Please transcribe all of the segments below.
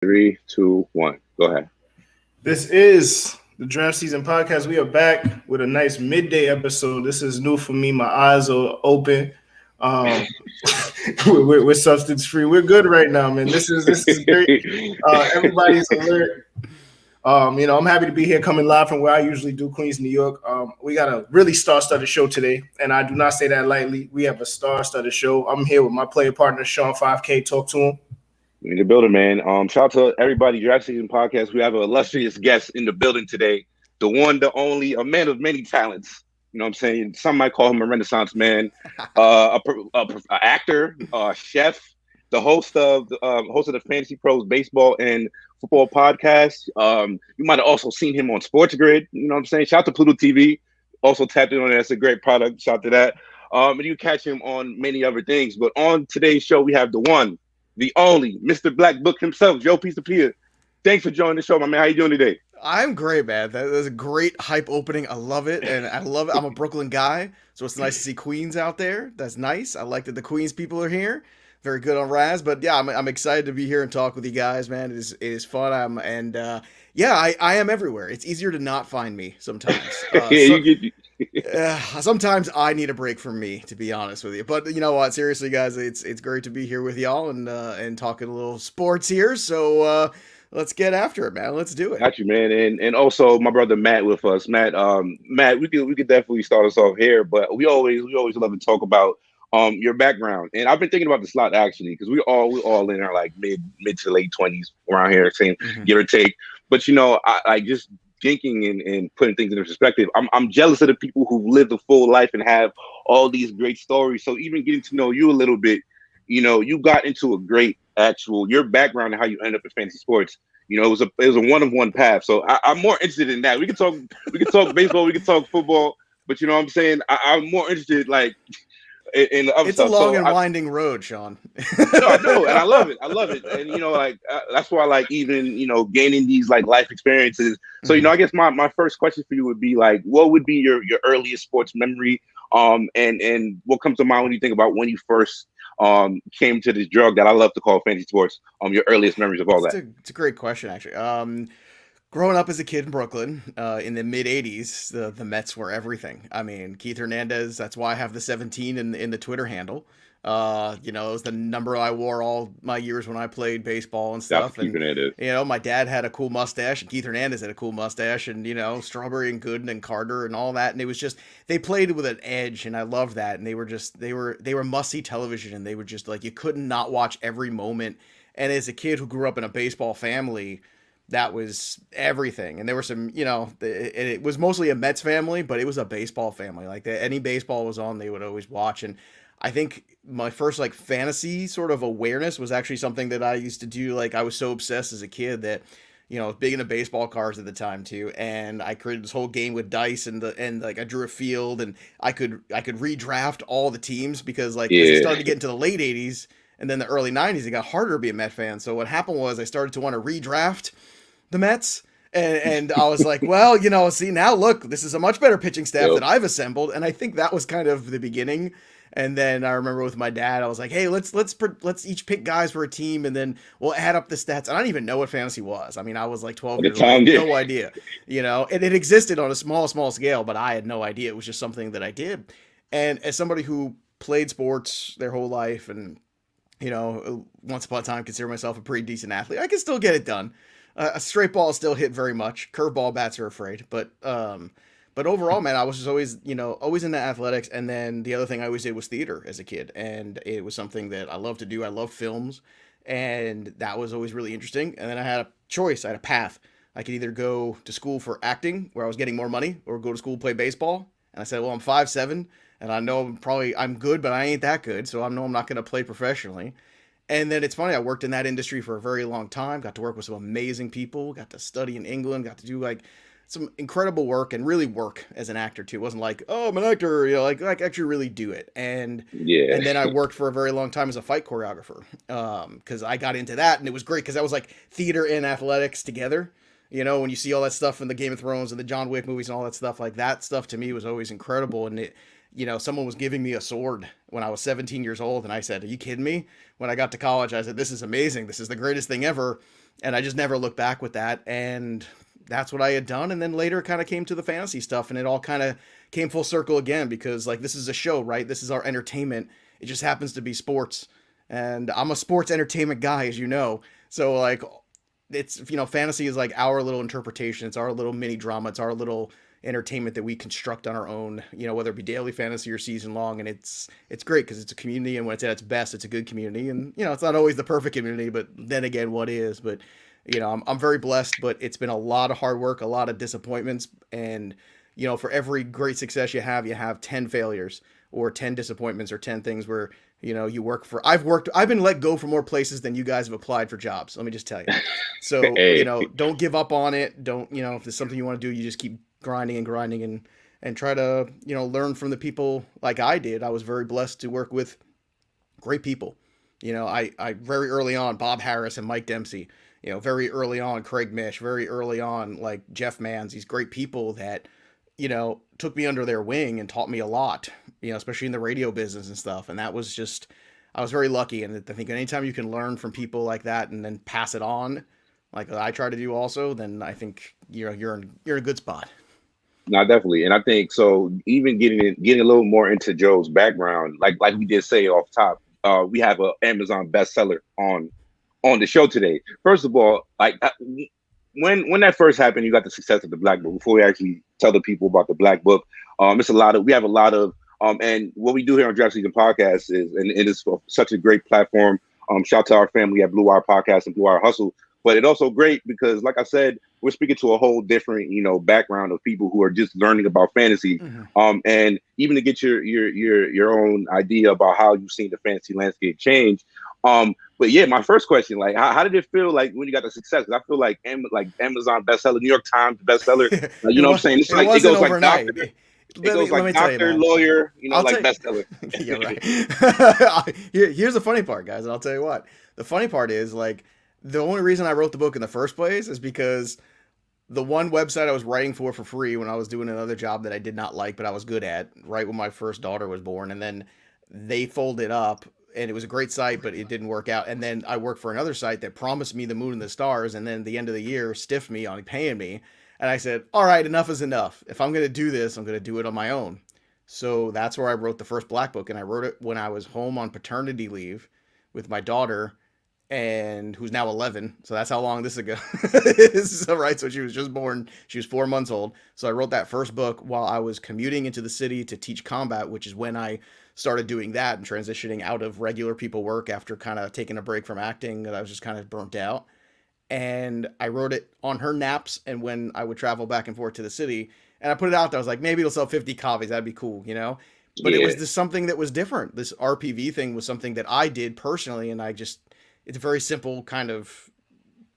Three, two, one. Go ahead. This is the Draft Season Podcast. We are back with a nice midday episode. This is new for me. My eyes are open. Um, we're substance free. We're good right now, man. This is great. Everybody's alert. I'm happy to be here coming live from where I usually do, Queens, New York. We got a really star-studded show today, and I do not say that lightly. We have a star-studded show. I'm here with my player partner, Sean 5K. Talk to him. In the building, man. Shout out to everybody, Draft Season Podcast. We have an illustrious guest in the building today. The one, the only, a man of many talents. You know what I'm saying? Some might call him a Renaissance man, a actor, chef, the host of the Fantasy Pros Baseball and Football Podcast. You might have also seen him on Sports Grid. You know what I'm saying? Shout out to Pluto TV. Also tapped in on it. That's a great product. Shout out to that. And you catch him on many other things. But on today's show, we have the one, the only, Mr. Black Book himself, Joe Piece of Pia. Thanks for joining the show, my man. How you doing today? I'm great, man. That was a great hype opening. I love it, and I love it. I'm a Brooklyn guy, so it's nice to see Queens out there. That's nice. I like that the Queens people are here. Very good on Raz, but yeah, I'm excited to be here and talk with you guys, man. It is fun. I am everywhere. It's easier to not find me sometimes. Sometimes I need a break from me, to be honest with you. But you know what? Seriously, guys, it's great to be here with y'all and talking a little sports here. So let's get after it, man. Let's do it. Got you, man. And also my brother Matt with us. Matt, we could definitely start us off here, but we always love to talk about your background. And I've been thinking about this a lot actually, because we all in our like mid to late 20s around here, same give or take. But I just thinking and putting things into perspective. I'm jealous of the people who lived a full life and have all these great stories. So even getting to know you a little bit, you got into a great your background and how you ended up in fantasy sports. It was a one-of-one path. So I'm more interested in that. We can talk baseball, we can talk football, but you know what I'm saying? I'm more interested in the other it's stuff. It's a long and winding road, Sean. No, and I love it. And that's why even gaining these life experiences. So I guess my first question for you would be what would be your earliest sports memory? And what comes to mind when you think about when you first came to this drug that I love to call fantasy sports? Your earliest memories of all that. It's a great question, actually. Growing up as a kid in Brooklyn in the mid 80s, the Mets were everything. I mean, Keith Hernandez, that's why I have the 17 in the Twitter handle. It was the number I wore all my years when I played baseball and stuff. Keith Hernandez. My dad had a cool mustache, and Keith Hernandez had a cool mustache, and Strawberry and Gooden and Carter and all that. And it was just, they played with an edge, and I loved that. And they were must-see television, and they were just you couldn't not watch every moment. And as a kid who grew up in a baseball family, that was everything. And there were some, it was mostly a Mets family, but it was a baseball family. Any baseball was on, they would always watch. And I think my first fantasy sort of awareness was actually something that I used to do. I was so obsessed as a kid that, I was big into baseball cards at the time too. And I created this whole game with dice and I drew a field, and I could redraft all the teams because as it started to get into the late 80s and then the early 90s, it got harder to be a Met fan. So what happened was I started to want to redraft the Mets. And I was like, well, see now, look, this is a much better pitching staff that I've assembled. And I think that was kind of the beginning. And then I remember with my dad, I was like, hey, let's each pick guys for a team, and then we'll add up the stats. And I didn't even know what fantasy was. I mean, I was 12 years old, no idea, and it existed on a small scale, but I had no idea. It was just something that I did. And as somebody who played sports their whole life and, once upon a time consider myself a pretty decent athlete, I can still get it done. A straight ball still hit very much. Curveball bats are afraid, but overall, man, I was just always into athletics. And then the other thing I always did was theater as a kid, and it was something that I love to do. I love films, and that was always really interesting. And then I had a choice. I had a path. I could either go to school for acting, where I was getting more money, or go to school play baseball. And I said, well, I'm 5'7", and I know I'm good, but I ain't that good, so I know I'm not going to play professionally. And then it's funny, I worked in that industry for a very long time, got to work with some amazing people, got to study in England, got to do some incredible work, and really work as an actor too. It wasn't I'm an actor, actually really do it. And then I worked for a very long time as a fight choreographer, because I got into that, and it was great because that was theater and athletics together. When you see all that stuff in the Game of Thrones and the John Wick movies and all that stuff to me was always incredible. And it, someone was giving me a sword when I was 17 years old, and I said, are you kidding me? When I got to college, I said, this is amazing. This is the greatest thing ever. And I just never looked back with that. And that's what I had done. And then later kind of came to the fantasy stuff, and it all kind of came full circle again, because like, this is a show, right? This is our entertainment. It just happens to be sports. And I'm a sports entertainment guy, as you know. So like, it's, fantasy is like our little interpretation. It's our little mini drama. It's our little entertainment that we construct on our own, whether it be daily fantasy or season long. And it's great because it's a community, and when it's at its best, it's a good community. And, it's not always the perfect community, but then again, what is? But, I'm very blessed, but it's been a lot of hard work, a lot of disappointments. And, for every great success you have 10 failures or 10 disappointments or 10 things where, you work for. I've been let go from more places than you guys have applied for jobs. Let me just tell you. So, Hey. Don't give up on it. Don't, if there's something you want to do, you just keep grinding and try to, learn from the people like I did. I was very blessed to work with great people. I very early on, Bob Harris and Mike Dempsey, very early on, Craig Mish, very early on, like Jeff Manns, these great people that, took me under their wing and taught me a lot, especially in the radio business and stuff. And that was just, I was very lucky. And I think anytime you can learn from people like that and then pass it on, like I try to do also, then I think, you're in a good spot. No, definitely. And I think so, even getting a little more into Joe's background, like we did say off top, we have an Amazon bestseller on the show today. First of all, like when that first happened, you got the success of the Black Book. Before we actually tell the people about the Black Book, we have a lot of and what we do here on Draft Season Podcast is, and it is such a great platform. Shout out to our family at Blue Wire Podcast and Blue Wire Hustle. But it's also great because, like I said, we're speaking to a whole different, background of people who are just learning about fantasy. Mm-hmm. And even to get your own idea about how you've seen the fantasy landscape change. But yeah, my first question, like, how did it feel like when you got the success? I feel like Amazon bestseller, New York Times bestseller. What I'm saying? It's like it goes overnight. Like doctor. It goes like doctor, lawyer, bestseller. Yeah, right. Here's the funny part, guys, and I'll tell you what. The funny part is, like, the only reason I wrote the book in the first place is because the one website I was writing for free when I was doing another job that I did not like, but I was good at, right when my first daughter was born, and then they folded up, and it was a great site, but it didn't work out. And then I worked for another site that promised me the moon and the stars, and then at the end of the year stiffed me on paying me. And I said, all right, enough is enough. If I'm going to do this, I'm going to do it on my own. So that's where I wrote the first Black Book, and I wrote it when I was home on paternity leave with my daughter, and who's now 11. So that's how long this ago is. So, right. So she was just born. She was 4 months old. So I wrote that first book while I was commuting into the city to teach combat, which is when I started doing that and transitioning out of regular people work after kind of taking a break from acting. I was just kind of burnt out. And I wrote it on her naps and when I would travel back and forth to the city. And I put it out there. I was like, maybe it'll sell 50 copies. That'd be cool, But It was something that was different. This RPV thing was something that I did personally, and it's a very simple kind of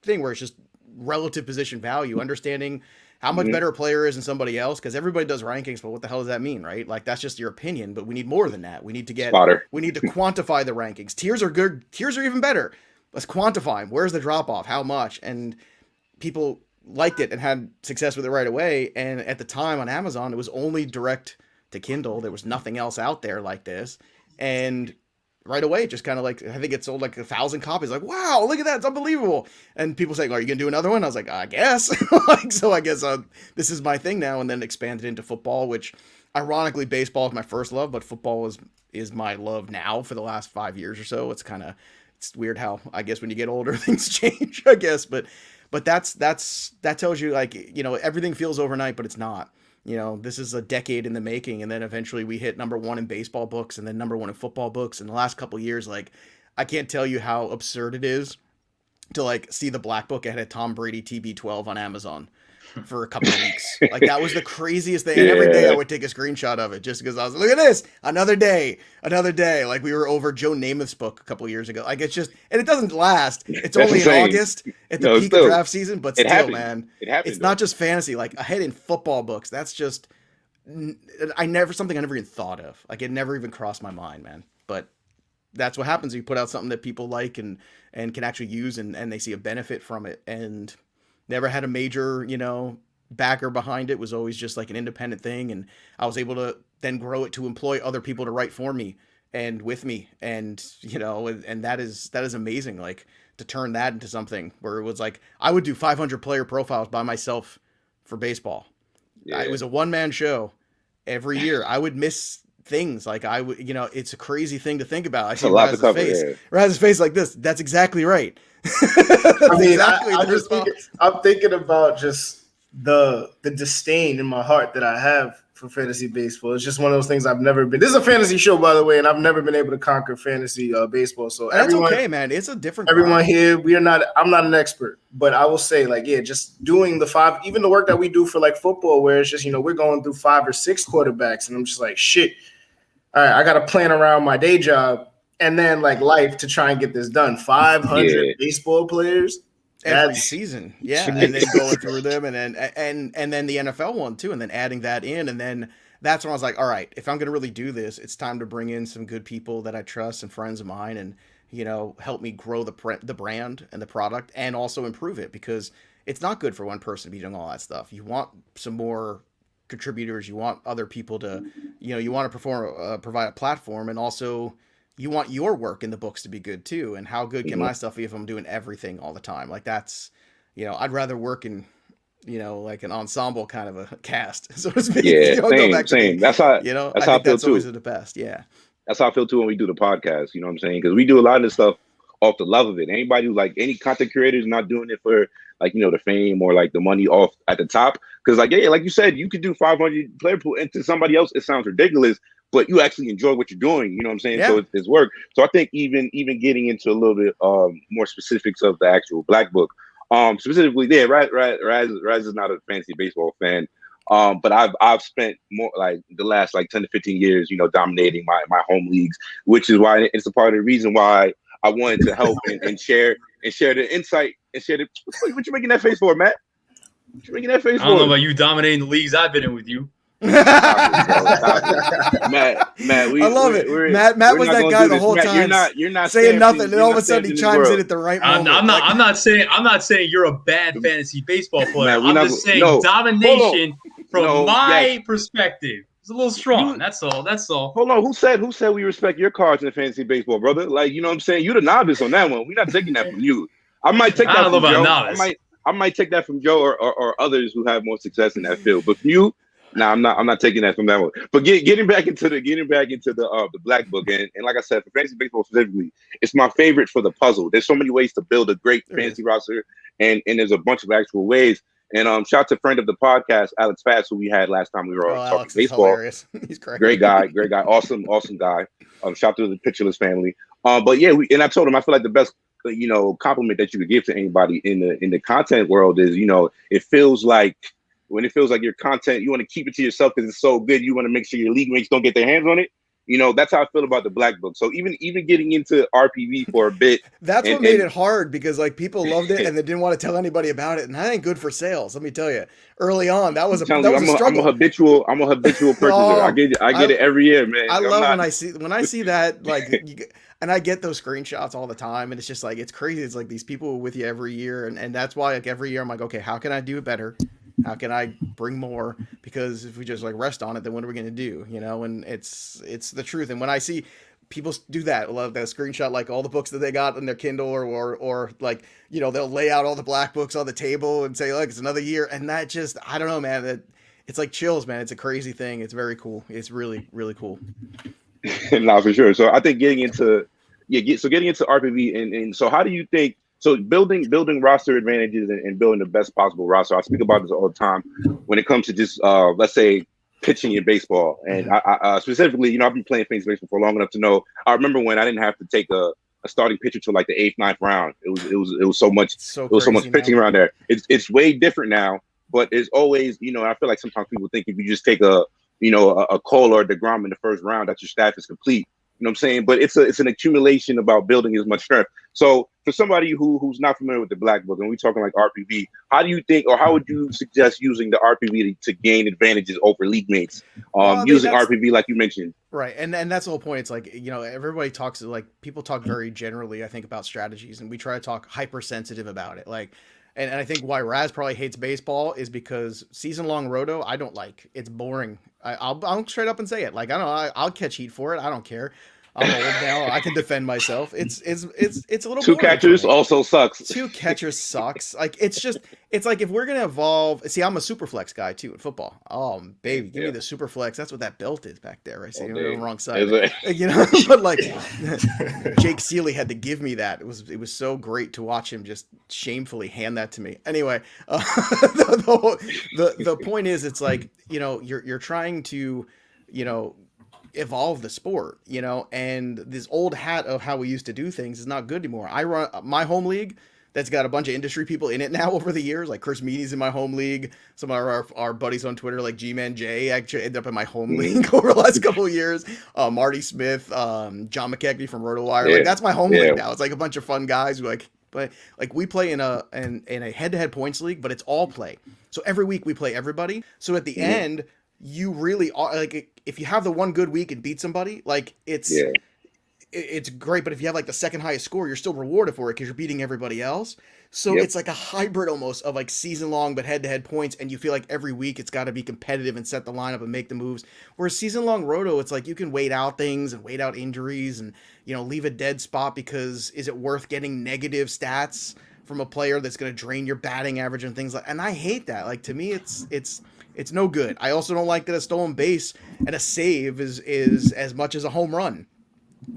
thing where it's just relative position value, understanding how much better a player is than somebody else, because everybody does rankings, but what the hell does that mean, right? Like, that's just your opinion, but we need more than that. We need to quantify the rankings. Tiers are good. Tiers are even better. Let's quantify them. Where's the drop off? How much? And people liked it and had success with it right away. And at the time on Amazon, it was only direct to Kindle. There was nothing else out there like this. And right away, just kind of like, I think it sold like 1,000 copies. Like, wow, look at that. It's unbelievable. And people saying, are you going to do another one? I was like, I guess. So I guess this is my thing now. And then expanded into football, which ironically, baseball is my first love, but football is my love now for the last 5 years or so. It's weird how, I guess, when you get older, things change, I guess. But that tells you, like, everything feels overnight, but it's not. This is a decade in the making, and then eventually we hit number one in baseball books and then number one in football books. In the last couple of years, like, I can't tell you how absurd it is to, like, see the Black Book ahead of Tom Brady TB12 on Amazon for a couple of weeks. Like, that was the craziest thing. And every day I would take a screenshot of it just because I was like, look at this, another day. Like, we were over Joe Namath's book a couple of years ago. Like, it's just, and it doesn't last. It's only in August at the peak of draft season, but still, man, it's not just fantasy. Like, ahead in football books, that's just, something I never even thought of. Like, it never even crossed my mind, man. But that's what happens. You put out something that people like and can actually use, and they see a benefit from it. And never had a major, backer behind it. Was always just like an independent thing. And I was able to then grow it to employ other people to write for me and with me. And, and that is amazing. Like, to turn that into something where it was like I would do 500 player profiles by myself for baseball. It was a one-man show every year. I would miss things like I would, it's a crazy thing to think about. I see Raz's face. Yeah. Raz's face like this. That's exactly right. I mean, I'm thinking about just the disdain in my heart that I have for fantasy baseball. It's just one of those things I've never been. This is a fantasy show, by the way, and I've never been able to conquer fantasy baseball. So that's okay, man. It's a different. Everyone here, I'm not an expert, but I will say, like, just doing even the work that we do for like football, where it's just we're going through 5 or 6 quarterbacks, and I'm just like, shit. All right, I got to plan around my day job and then like life to try and get this done. 500 baseball players every season, and then going through them, and then the NFL one too, and then adding that in, and then that's when I was like, all right, if I'm gonna really do this, it's time to bring in some good people that I trust and friends of mine, and help me grow the brand and the product, and also improve it, because it's not good for one person to be doing all that stuff. You want some more contributors, you want other people to, you want to provide a platform, and also you want your work in the books to be good too. And how good can my stuff be if I'm doing everything all the time? Like that's, I'd rather work in, like an ensemble kind of a cast, so to speak. Same. That's how, that's how I feel that's too. Always the best. Yeah. That's how I feel too when we do the podcast. You know what I'm saying? Because we do a lot of this stuff off the love of it. Anybody who like any content creator is not doing it for like, the fame or like the money off at the top. Because like, like you said, you could do 500 player pool, and to somebody else, it sounds ridiculous, but you actually enjoy what you're doing. You know what I'm saying? Yeah. So it's work. So I think even getting into a little bit more specifics of the actual Black Book, specifically there, Raz is not a fantasy baseball fan. But I've spent more like the last like 10 to 15 years, dominating my home leagues, which is why it's a part of the reason why I wanted to help and share the insight and share the. What you making that face for, Matt? What you making that face for? I don't know about you dominating the leagues I've been in with you. Matt, I love it. Matt was that guy the whole time. You're not saying nothing, and all of a sudden he chimes in at the right moment. I'm not saying you're a bad fantasy baseball player. I'm just saying domination from my perspective. It's a little strong. That's all. Hold on. Who said we respect your cards in fantasy baseball, brother? Like, you know what I'm saying? You're the novice on that one. We're not taking that from you. I might take that from Joe. I might take that from Joe or others who have more success in that field. But from you, I'm not taking that from that one. But getting back into the Black Book, and like I said, for fantasy baseball specifically, it's my favorite for the puzzle. There's so many ways to build a great fantasy roster, and there's a bunch of actual ways. And shout out to friend of the podcast, Alex Fass, who we had last time we were talking Alex baseball. Hilarious. He's great guy, awesome guy. Shout out to the Pitcherless family. But yeah, and I told him I feel like the best compliment that you could give to anybody in the content world is it feels like when it feels like your content, you want to keep it to yourself because it's so good. You want to make sure your league mates don't get their hands on it. That's how I feel about the Black Book. So even getting into RPV for a bit, that's what made it hard, because like people loved it and they didn't want to tell anybody about it, and that ain't good for sales. Let me tell you, early on that was a struggle. I'm a habitual purchaser. I get it every year, man. I love when I see that and I get those screenshots all the time, and it's just like it's crazy. It's like these people with you every year, and that's why like every year I'm like, okay, how can I do it better? How can I bring more? Because if we just like rest on it, then what are we going to do? And it's the truth. And when I see people do that, love that screenshot, like all the books that they got in their Kindle or like, they'll lay out all the Black Books on the table and say, look, it's another year. And that just, I don't know, man, it's like chills, man. It's a crazy thing. It's very cool. It's really, really cool. No, for sure. So I think getting into RPV and so how do you think, so building roster advantages and building the best possible roster. I speak about this all the time when it comes to just let's say pitching in baseball. And I specifically, I've been playing fantasy baseball for long enough to know. I remember when I didn't have to take a starting pitcher till like the 8th, 9th round. It was so much pitching around there. It's way different now, but it's always I feel like sometimes people think if you just take a Cole or a DeGrom in the first round that your staff is complete. You know what I'm saying? But it's an accumulation about building as much strength. So for somebody who's not familiar with the Black Book, and we're talking like RPV, how do you think, or how would you suggest using the RPV to gain advantages over league mates? Using RPV like you mentioned. Right. And that's the whole point. It's like, everybody talks, like people talk very generally, I think, about strategies, and we try to talk hypersensitive about it. Like, and I think why Raz probably hates baseball is because season-long roto, I don't like. It's boring. I'll straight up and say it. Like, I don't know, I'll catch heat for it. I don't care. I'm old now. I can defend myself. It's a little two boring catchers for me. also sucks. Two catchers sucks. Like it's like if we're gonna evolve. See, I'm a super flex guy too in football. Oh baby, give me the super flex. That's what that belt is back there. Right, see, you're on the wrong side. You know, but like Jake Seeley had to give me that. It was so great to watch him just shamefully hand that to me. Anyway, the point is, it's like, you know, you're trying to, you know, evolve the sport, you know, and this old hat of how we used to do things is not good anymore. I run my home league that's got a bunch of industry people in it now over the years. Like Chris Meany's in my home league. Some of our buddies on Twitter, like G-Man J, actually ended up in my home league over the last couple of years. Marty Smith, John McKechnie from RotoWire. Like that's my home league now. It's like a bunch of fun guys who but we play in a head-to-head points league, but it's all play. So every week we play everybody. So at the end, you really are like, if you have the one good week and beat somebody, like it's great. But if you have like the second highest score, you're still rewarded for it because you're beating everybody else. So it's like a hybrid almost of like season long, but head to head points. And you feel like every week it's got to be competitive and set the lineup and make the moves. Whereas season long roto, it's like you can wait out things and wait out injuries and, you know, leave a dead spot because is it worth getting negative stats from a player that's going to drain your batting average and things like, and I hate that. Like to me, it's no good. I also don't like that a stolen base and a save is as much as a home run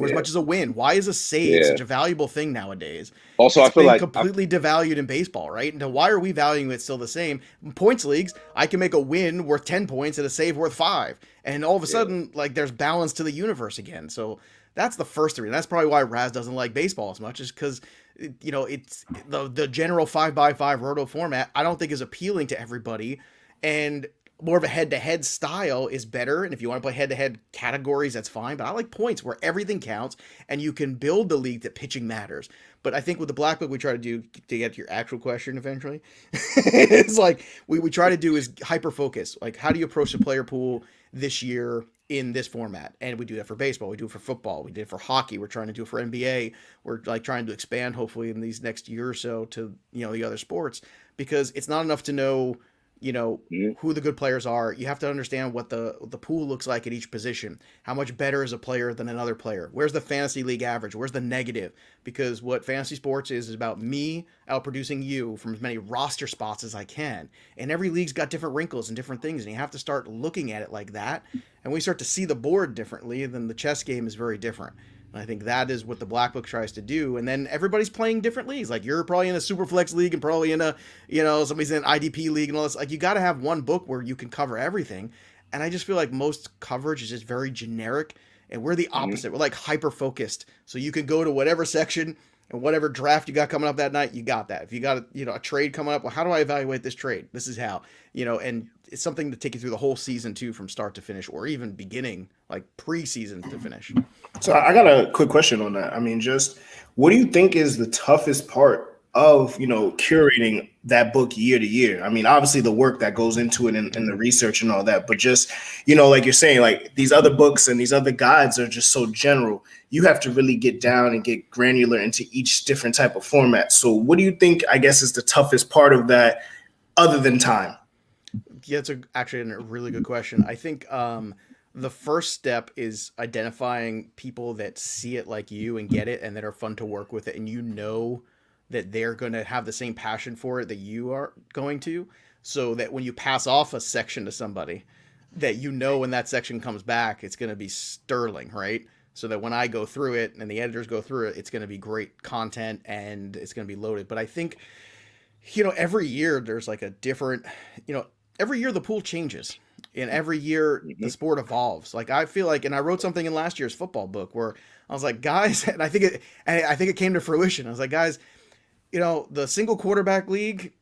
or as much as a win. Why is a save such a valuable thing nowadays? Also, it's I feel like completely devalued in baseball, right? And why are we valuing it still the same? In points leagues, I can make a win worth 10 points and a save worth 5. And all of a sudden, like there's balance to the universe again. So that's the first reason. That's probably why Raz doesn't like baseball as much, is because, you know, it's the general 5x5 roto format, I don't think is appealing to everybody. And more of a head-to-head style is better. And if you want to play head-to-head categories, that's fine. But I like points where everything counts and you can build the league that pitching matters. But I think with the Black Book, we try to do, to get to your actual question eventually, it's like we try to do is hyper-focus. Like, how do you approach the player pool this year in this format? And we do that for baseball. We do it for football. We did it for hockey. We're trying to do it for NBA. We're like trying to expand, hopefully, in these next year or so to, you know, the other sports, because it's not enough to know, you know, who the good players are. You have to understand what the pool looks like at each position. How much better is a player than another player? Where's the fantasy league average? Where's the negative? Because what fantasy sports is about me outproducing you from as many roster spots as I can. And every league's got different wrinkles and different things, and you have to start looking at it like that. And we start to see the board differently, then the chess game is very different. And I think that is what the Black Book tries to do. And then everybody's playing different leagues. Like you're probably in a super flex league and probably in a, you know, somebody's in an IDP league and all this. Like you got to have one book where you can cover everything. And I just feel like most coverage is just very generic. And we're the opposite. We're like hyper focused. So you can go to whatever section and whatever draft you got coming up that night, you got that. If you got a trade coming up, well, how do I evaluate this trade? This is how, you know, and it's something to take you through the whole season too, from start to finish, or even beginning, like preseason to finish. So I got a quick question on that. I mean, just what do you think is the toughest part of, you know, curating that book year to year? I mean, obviously the work that goes into it and the research and all that, but just, you know, like you're saying, like these other books and these other guides are just so general. You have to really get down and get granular into each different type of format. So what do you think, I guess, is the toughest part of that other than time? Yeah, it's actually a really good question. I think the first step is identifying people that see it like you and get it and that are fun to work with it. And you know that they're going to have the same passion for it that you are going to, so that when you pass off a section to somebody, that you know when that section comes back, it's going to be sterling, right? So that when I go through it and the editors go through it, it's going to be great content and it's going to be loaded. But I think, you know, every year there's like a different, you know, every year the pool changes. And every year the sport evolves. Like I feel like, and I wrote something in last year's football book where I was like, guys, and I think it came to fruition. I was like, guys, you know, the single quarterback league,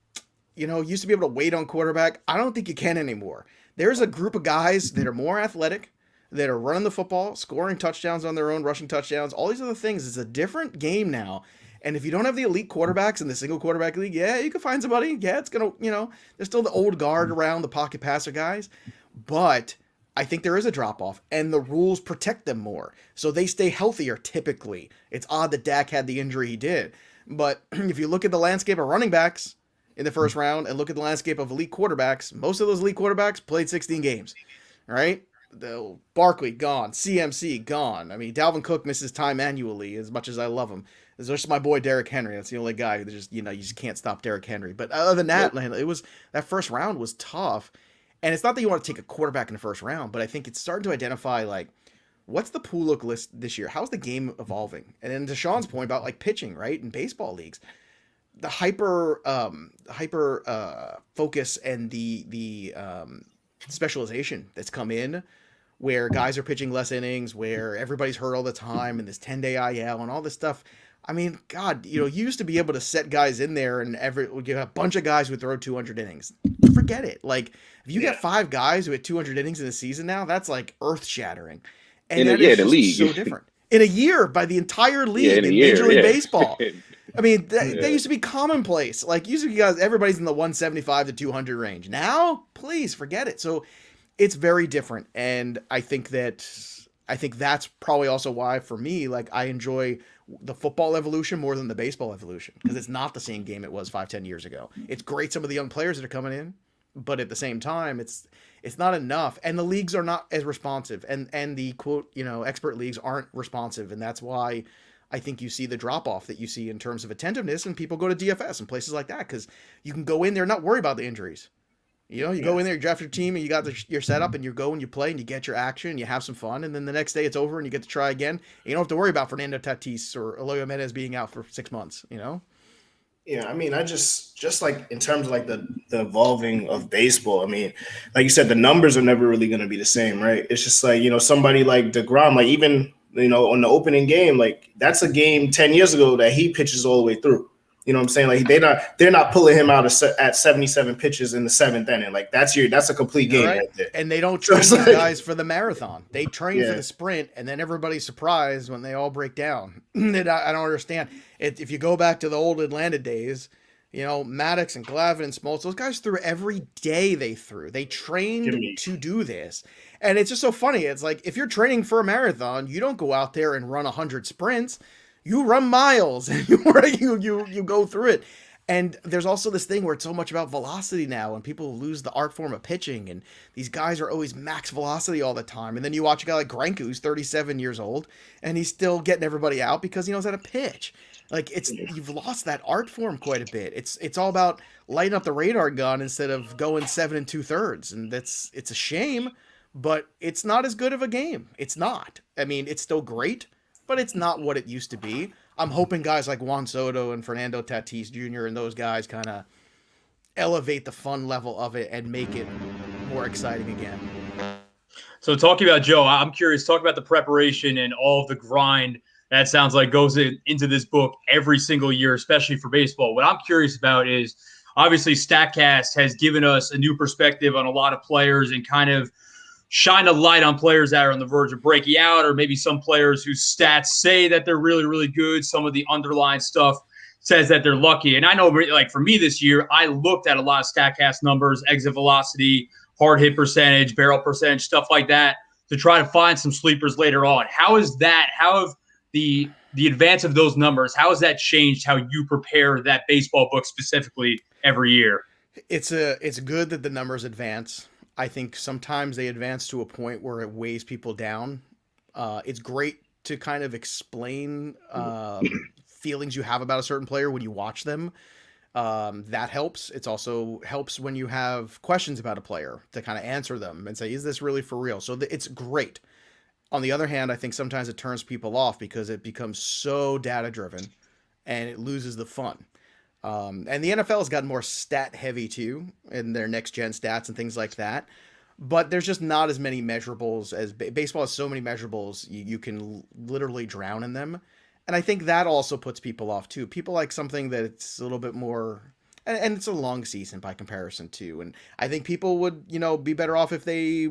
you know, used to be able to wait on quarterback. I don't think you can anymore. There's a group of guys that are more athletic, that are running the football, scoring touchdowns on their own, rushing touchdowns, all these other things. It's a different game now. And if you don't have the elite quarterbacks in the single quarterback league, yeah, you can find somebody. Yeah, it's going to, you know, there's still the old guard around, the pocket passer guys. But I think there is a drop-off, and the rules protect them more. So they stay healthier, typically. It's odd that Dak had the injury he did. But if you look at the landscape of running backs in the first round and look at the landscape of elite quarterbacks, most of those elite quarterbacks played 16 games, right? the Barkley gone, CMC gone. I mean, Dalvin Cook misses time annually. As much as I love him, there's just my boy Derrick Henry. That's the only guy who just you just can't stop Derrick Henry. But other than that, man, it was that first round was tough. And it's not that you want to take a quarterback in the first round, but I think it's starting to identify like what's the pool look list this year? How's the game evolving? And then to Sean's point about like pitching, right? In baseball leagues, the hyper focus and the specialization that's come in where guys are pitching less innings, where everybody's hurt all the time and this 10-day IL and all this stuff. I mean, God, you used to be able to set guys in there and you have a bunch of guys who throw 200 innings. Forget it. Like if you get 5 guys who hit 200 innings in a season now, that's like earth shattering. And that is just so different. In a year, by the entire league in Major League Baseball. I mean, they used to be commonplace. Like used to be guys, everybody's in the 175 to 200 range. Now, please forget it. So it's very different. And I think that's probably also why for me, like I enjoy the football evolution more than the baseball evolution because it's not the same game it was 5-10 years ago. It's great. Some of the young players that are coming in, but at the same time, it's not enough. And the leagues are not as responsive and the quote, expert leagues aren't responsive. And that's why I think you see the drop off that you see in terms of attentiveness and people go to DFS and places like that because you can go in there and not worry about the injuries. You go in there, you draft your team, and you got your setup, and you go and you play, and you get your action, and you have some fun, and then the next day it's over, and you get to try again. And you don't have to worry about Fernando Tatis or Eloy Jimenez being out for 6 months. Yeah, I mean, I just like in terms of like the evolving of baseball. I mean, like you said, the numbers are never really going to be the same, right? It's just like somebody like DeGrom, like even on the opening game, like that's a game 10 years ago that he pitches all the way through. You know what I'm saying? Like they're not pulling him out at 77 pitches in the 7th inning. Like that's a complete game right there. And they don't train these guys for the marathon. They train for the sprint, and then everybody's surprised when they all break down. I don't understand. If you go back to the old Atlanta days, Maddox and Glavine and Smoltz, those guys threw every day. They trained to do this. And it's just so funny. It's like if you're training for a marathon, you don't go out there and run 100 sprints. You run miles and you go through it. And there's also this thing where it's so much about velocity now and people lose the art form of pitching and these guys are always max velocity all the time. And then you watch a guy like Greinke who's 37 years old and he's still getting everybody out because he knows how to pitch. Like you've lost that art form quite a bit. It's all about lighting up the radar gun instead of going 7 2/3. And it's a shame, but it's not as good of a game. It's not. I mean, it's still great, but it's not what it used to be. I'm hoping guys like Juan Soto and Fernando Tatis Jr. and those guys kind of elevate the fun level of it and make it more exciting again. So talking about Joe, I'm curious, talk about the preparation and all of the grind that sounds like goes into this book every single year, especially for baseball. What I'm curious about is obviously Stackcast has given us a new perspective on a lot of players and kind of shine a light on players that are on the verge of breaking out, or maybe some players whose stats say that they're really, really good. Some of the underlying stuff says that they're lucky. And I know, like for me this year, I looked at a lot of Stackcast numbers, exit velocity, hard hit percentage, barrel percentage, stuff like that, to try to find some sleepers later on. How have the advance of those numbers, how has that changed how you prepare that baseball book specifically every year? It's good that the numbers advance. I think sometimes they advance to a point where it weighs people down. It's great to kind of explain feelings you have about a certain player when you watch them. That helps. It also helps when you have questions about a player to kind of answer them and say, is this really for real? So it's great. On the other hand, I think sometimes it turns people off because it becomes so data driven and it loses the fun. And the NFL has gotten more stat heavy too in their next gen stats and things like that. But there's just not as many measurables as baseball has so many measurables. You can literally drown in them. And I think that also puts people off too. People like something that it's a little bit more, and it's a long season by comparison too. And I think people would, be better off if they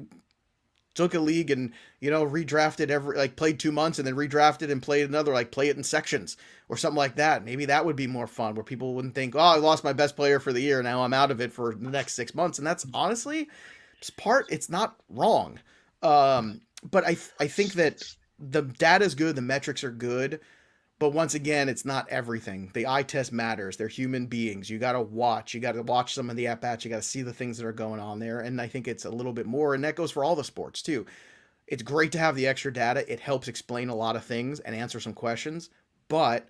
took a league and, redrafted played 2 months and then redrafted and played another, play it in sections or something like that. Maybe that would be more fun where people wouldn't think, oh, I lost my best player for the year. Now I'm out of it for the next 6 months. And that's honestly it's not wrong. But I think that the data is good. The metrics are good. But once again, it's not everything. The eye test matters. They're human beings. You got to watch. You got to watch some of the at-bats. You got to see the things that are going on there. And I think it's a little bit more. And that goes for all the sports too. It's great to have the extra data. It helps explain a lot of things and answer some questions, but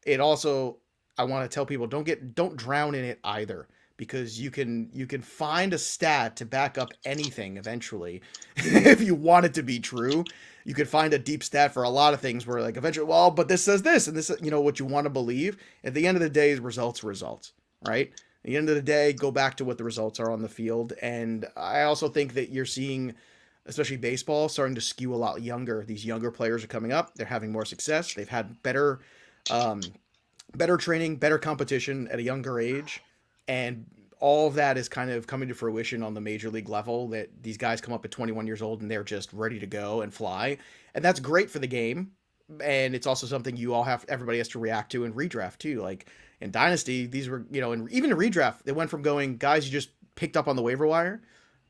it also, I want to tell people, don't drown in it either, because you can find a stat to back up anything eventually. If you want it to be true, you could find a deep stat for a lot of things where like eventually, well, but this says this and this, what you want to believe. At the end of the day, results, right? At the end of the day, go back to what the results are on the field. And I also think that you're seeing, especially baseball, starting to skew a lot younger. These younger players are coming up. They're having more success. They've had um, better training, better competition at a younger age, and all of that is kind of coming to fruition on the major league level. That these guys come up at 21 years old and they're just ready to go and fly, and that's great for the game. And it's also something everybody has to react to in redraft too. Like in Dynasty, these were, and even in redraft, they went from going guys you just picked up on the waiver wire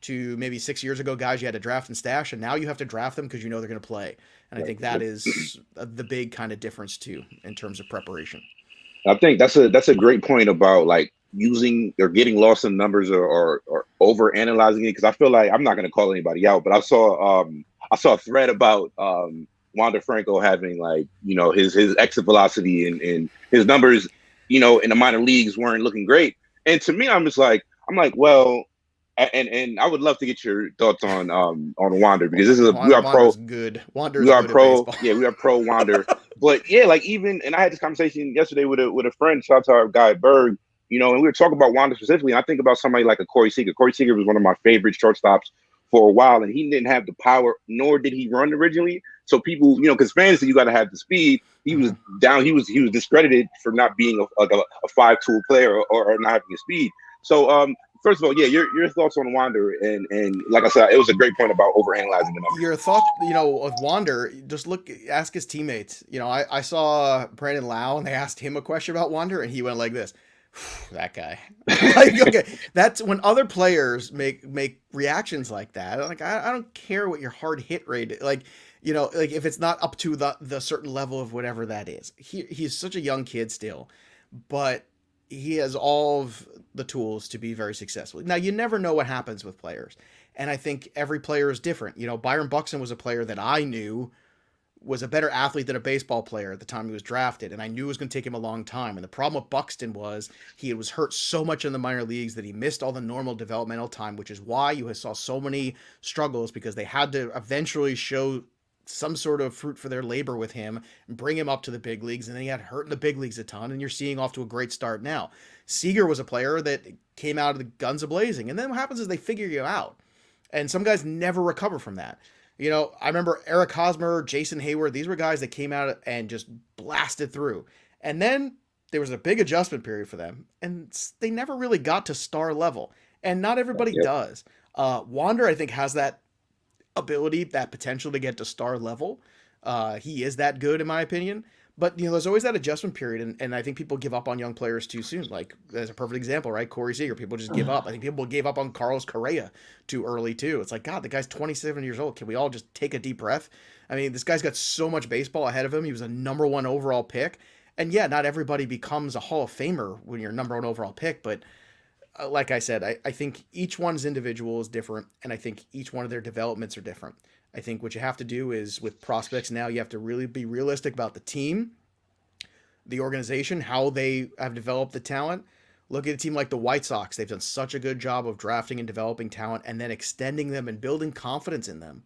to maybe 6 years ago guys you had to draft and stash, and now you have to draft them because they're going to play. And I think that is the big kind of difference too in terms of preparation. I think that's a great point about like using or getting lost in numbers or over analyzing it, because I feel like, I'm not going to call anybody out, but I saw a thread about Wander Franco having like his exit velocity and his numbers in the minor leagues weren't looking great. And to me, I'm well, and I would love to get your thoughts on Wander, because this is we are pro good. Wander, we are pro, yeah, we are pro Wander. But yeah, like and I had this conversation yesterday with a friend, shout out to our guy Berg, and we were talking about Wander specifically, and I think about somebody like a Corey Seager. Corey Seager was one of my favorite shortstops for a while, and he didn't have the power, nor did he run originally. So people, because fantasy, you got to have the speed. He was down. He was discredited for not being a 5-tool player or not having the speed. So first of all, yeah, your thoughts on Wander, and like I said, it was a great point about overanalyzing the numbers. Your thought, with Wander, just ask his teammates. I saw Brandon Lau, and they asked him a question about Wander, and he went like this. That guy. Like, okay, that's when other players make reactions like that. Like, I don't care what your hard hit rate is. Like, like if it's not up to the certain level of whatever that is. He's such a young kid still, but he has all of the tools to be very successful. Now, you never know what happens with players, and I think every player is different. Byron Buxton was a player that I knew was a better athlete than a baseball player at the time he was drafted, and I knew it was going to take him a long time. And the problem with Buxton was he was hurt so much in the minor leagues that he missed all the normal developmental time, which is why you saw so many struggles, because they had to eventually show some sort of fruit for their labor with him and bring him up to the big leagues. And then he got hurt in the big leagues a ton, and you're seeing off to a great start now. Seager was a player that came out of the guns a-blazing, and then what happens is they figure you out, and some guys never recover from that. I remember Eric Hosmer, Jason Hayward, these were guys that came out and just blasted through. And then there was a big adjustment period for them, and they never really got to star level. And not everybody does. Wander, I think, has that ability, that potential to get to star level. He is that good, in my opinion. But, there's always that adjustment period, and I think people give up on young players too soon. Like, there's a perfect example, right? Corey Seager, people just give up. I think people gave up on Carlos Correa too early, too. It's like, God, the guy's 27 years old. Can we all just take a deep breath? I mean, this guy's got so much baseball ahead of him. He was a number 1 overall pick. And, yeah, not everybody becomes a Hall of Famer when you're number 1 overall pick. But, like I said, I think each one's individual is different, and I think each one of their developments are different. I think what you have to do is, with prospects now, you have to really be realistic about the team, the organization, how they have developed the talent. Look at a team like the White Sox. They've done such a good job of drafting and developing talent and then extending them and building confidence in them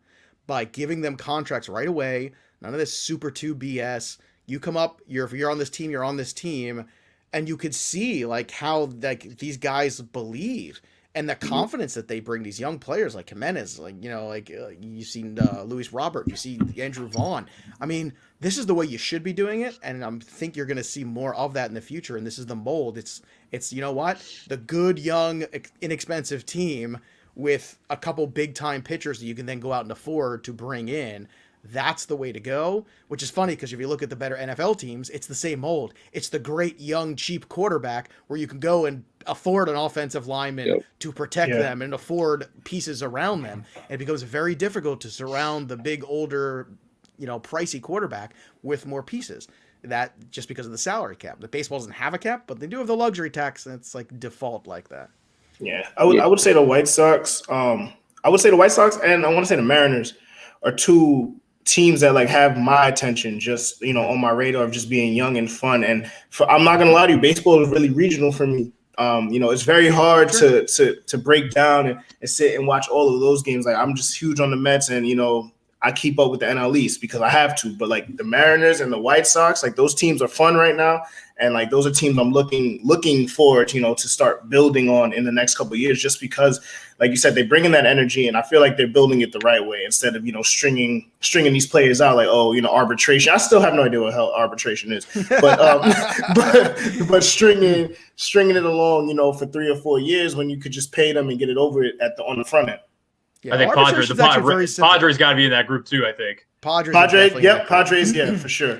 by giving them contracts right away. None of this Super 2 BS. You come up, if you're on this team, you're on this team. And you could see like how like these guys believe and the confidence that they bring these young players like Jimenez, you've seen Luis Robert, you see Andrew Vaughn. I mean, this is the way you should be doing it, and I think you're going to see more of that in the future. And this is the mold. It's the good young inexpensive team with a couple big time pitchers that you can then go out and afford to bring in. That's the way to go, which is funny because if you look at the better NFL teams, it's the same mold. It's the great young cheap quarterback where you can go and afford an offensive lineman to protect them and afford pieces around them. And it becomes very difficult to surround the big older, pricey quarterback with more pieces. That just because of the salary cap. The baseball doesn't have a cap, but they do have the luxury tax, and it's like default like that. Yeah, I would say the White Sox. I would say the White Sox, and I want to say the Mariners are two teams that like have my attention, just on my radar of just being young and fun. And I'm not gonna lie to you, baseball is really regional for me. It's very hard to break down and sit and watch all of those games. Like I'm just huge on the Mets, and I keep up with the NL East because I have to. But like the Mariners and the White Sox, like those teams are fun right now, and like those are teams I'm looking forward, to start building on in the next couple of years. Just because, like you said, they bring in that energy, and I feel like they're building it the right way instead of stringing these players out like arbitration. I still have no idea what hell arbitration is, but but stringing it along, for 3 or 4 years when you could just pay them and get it over it on the front end. Yeah, I think Padres got to be in that group too. I think Padres, yeah, for sure.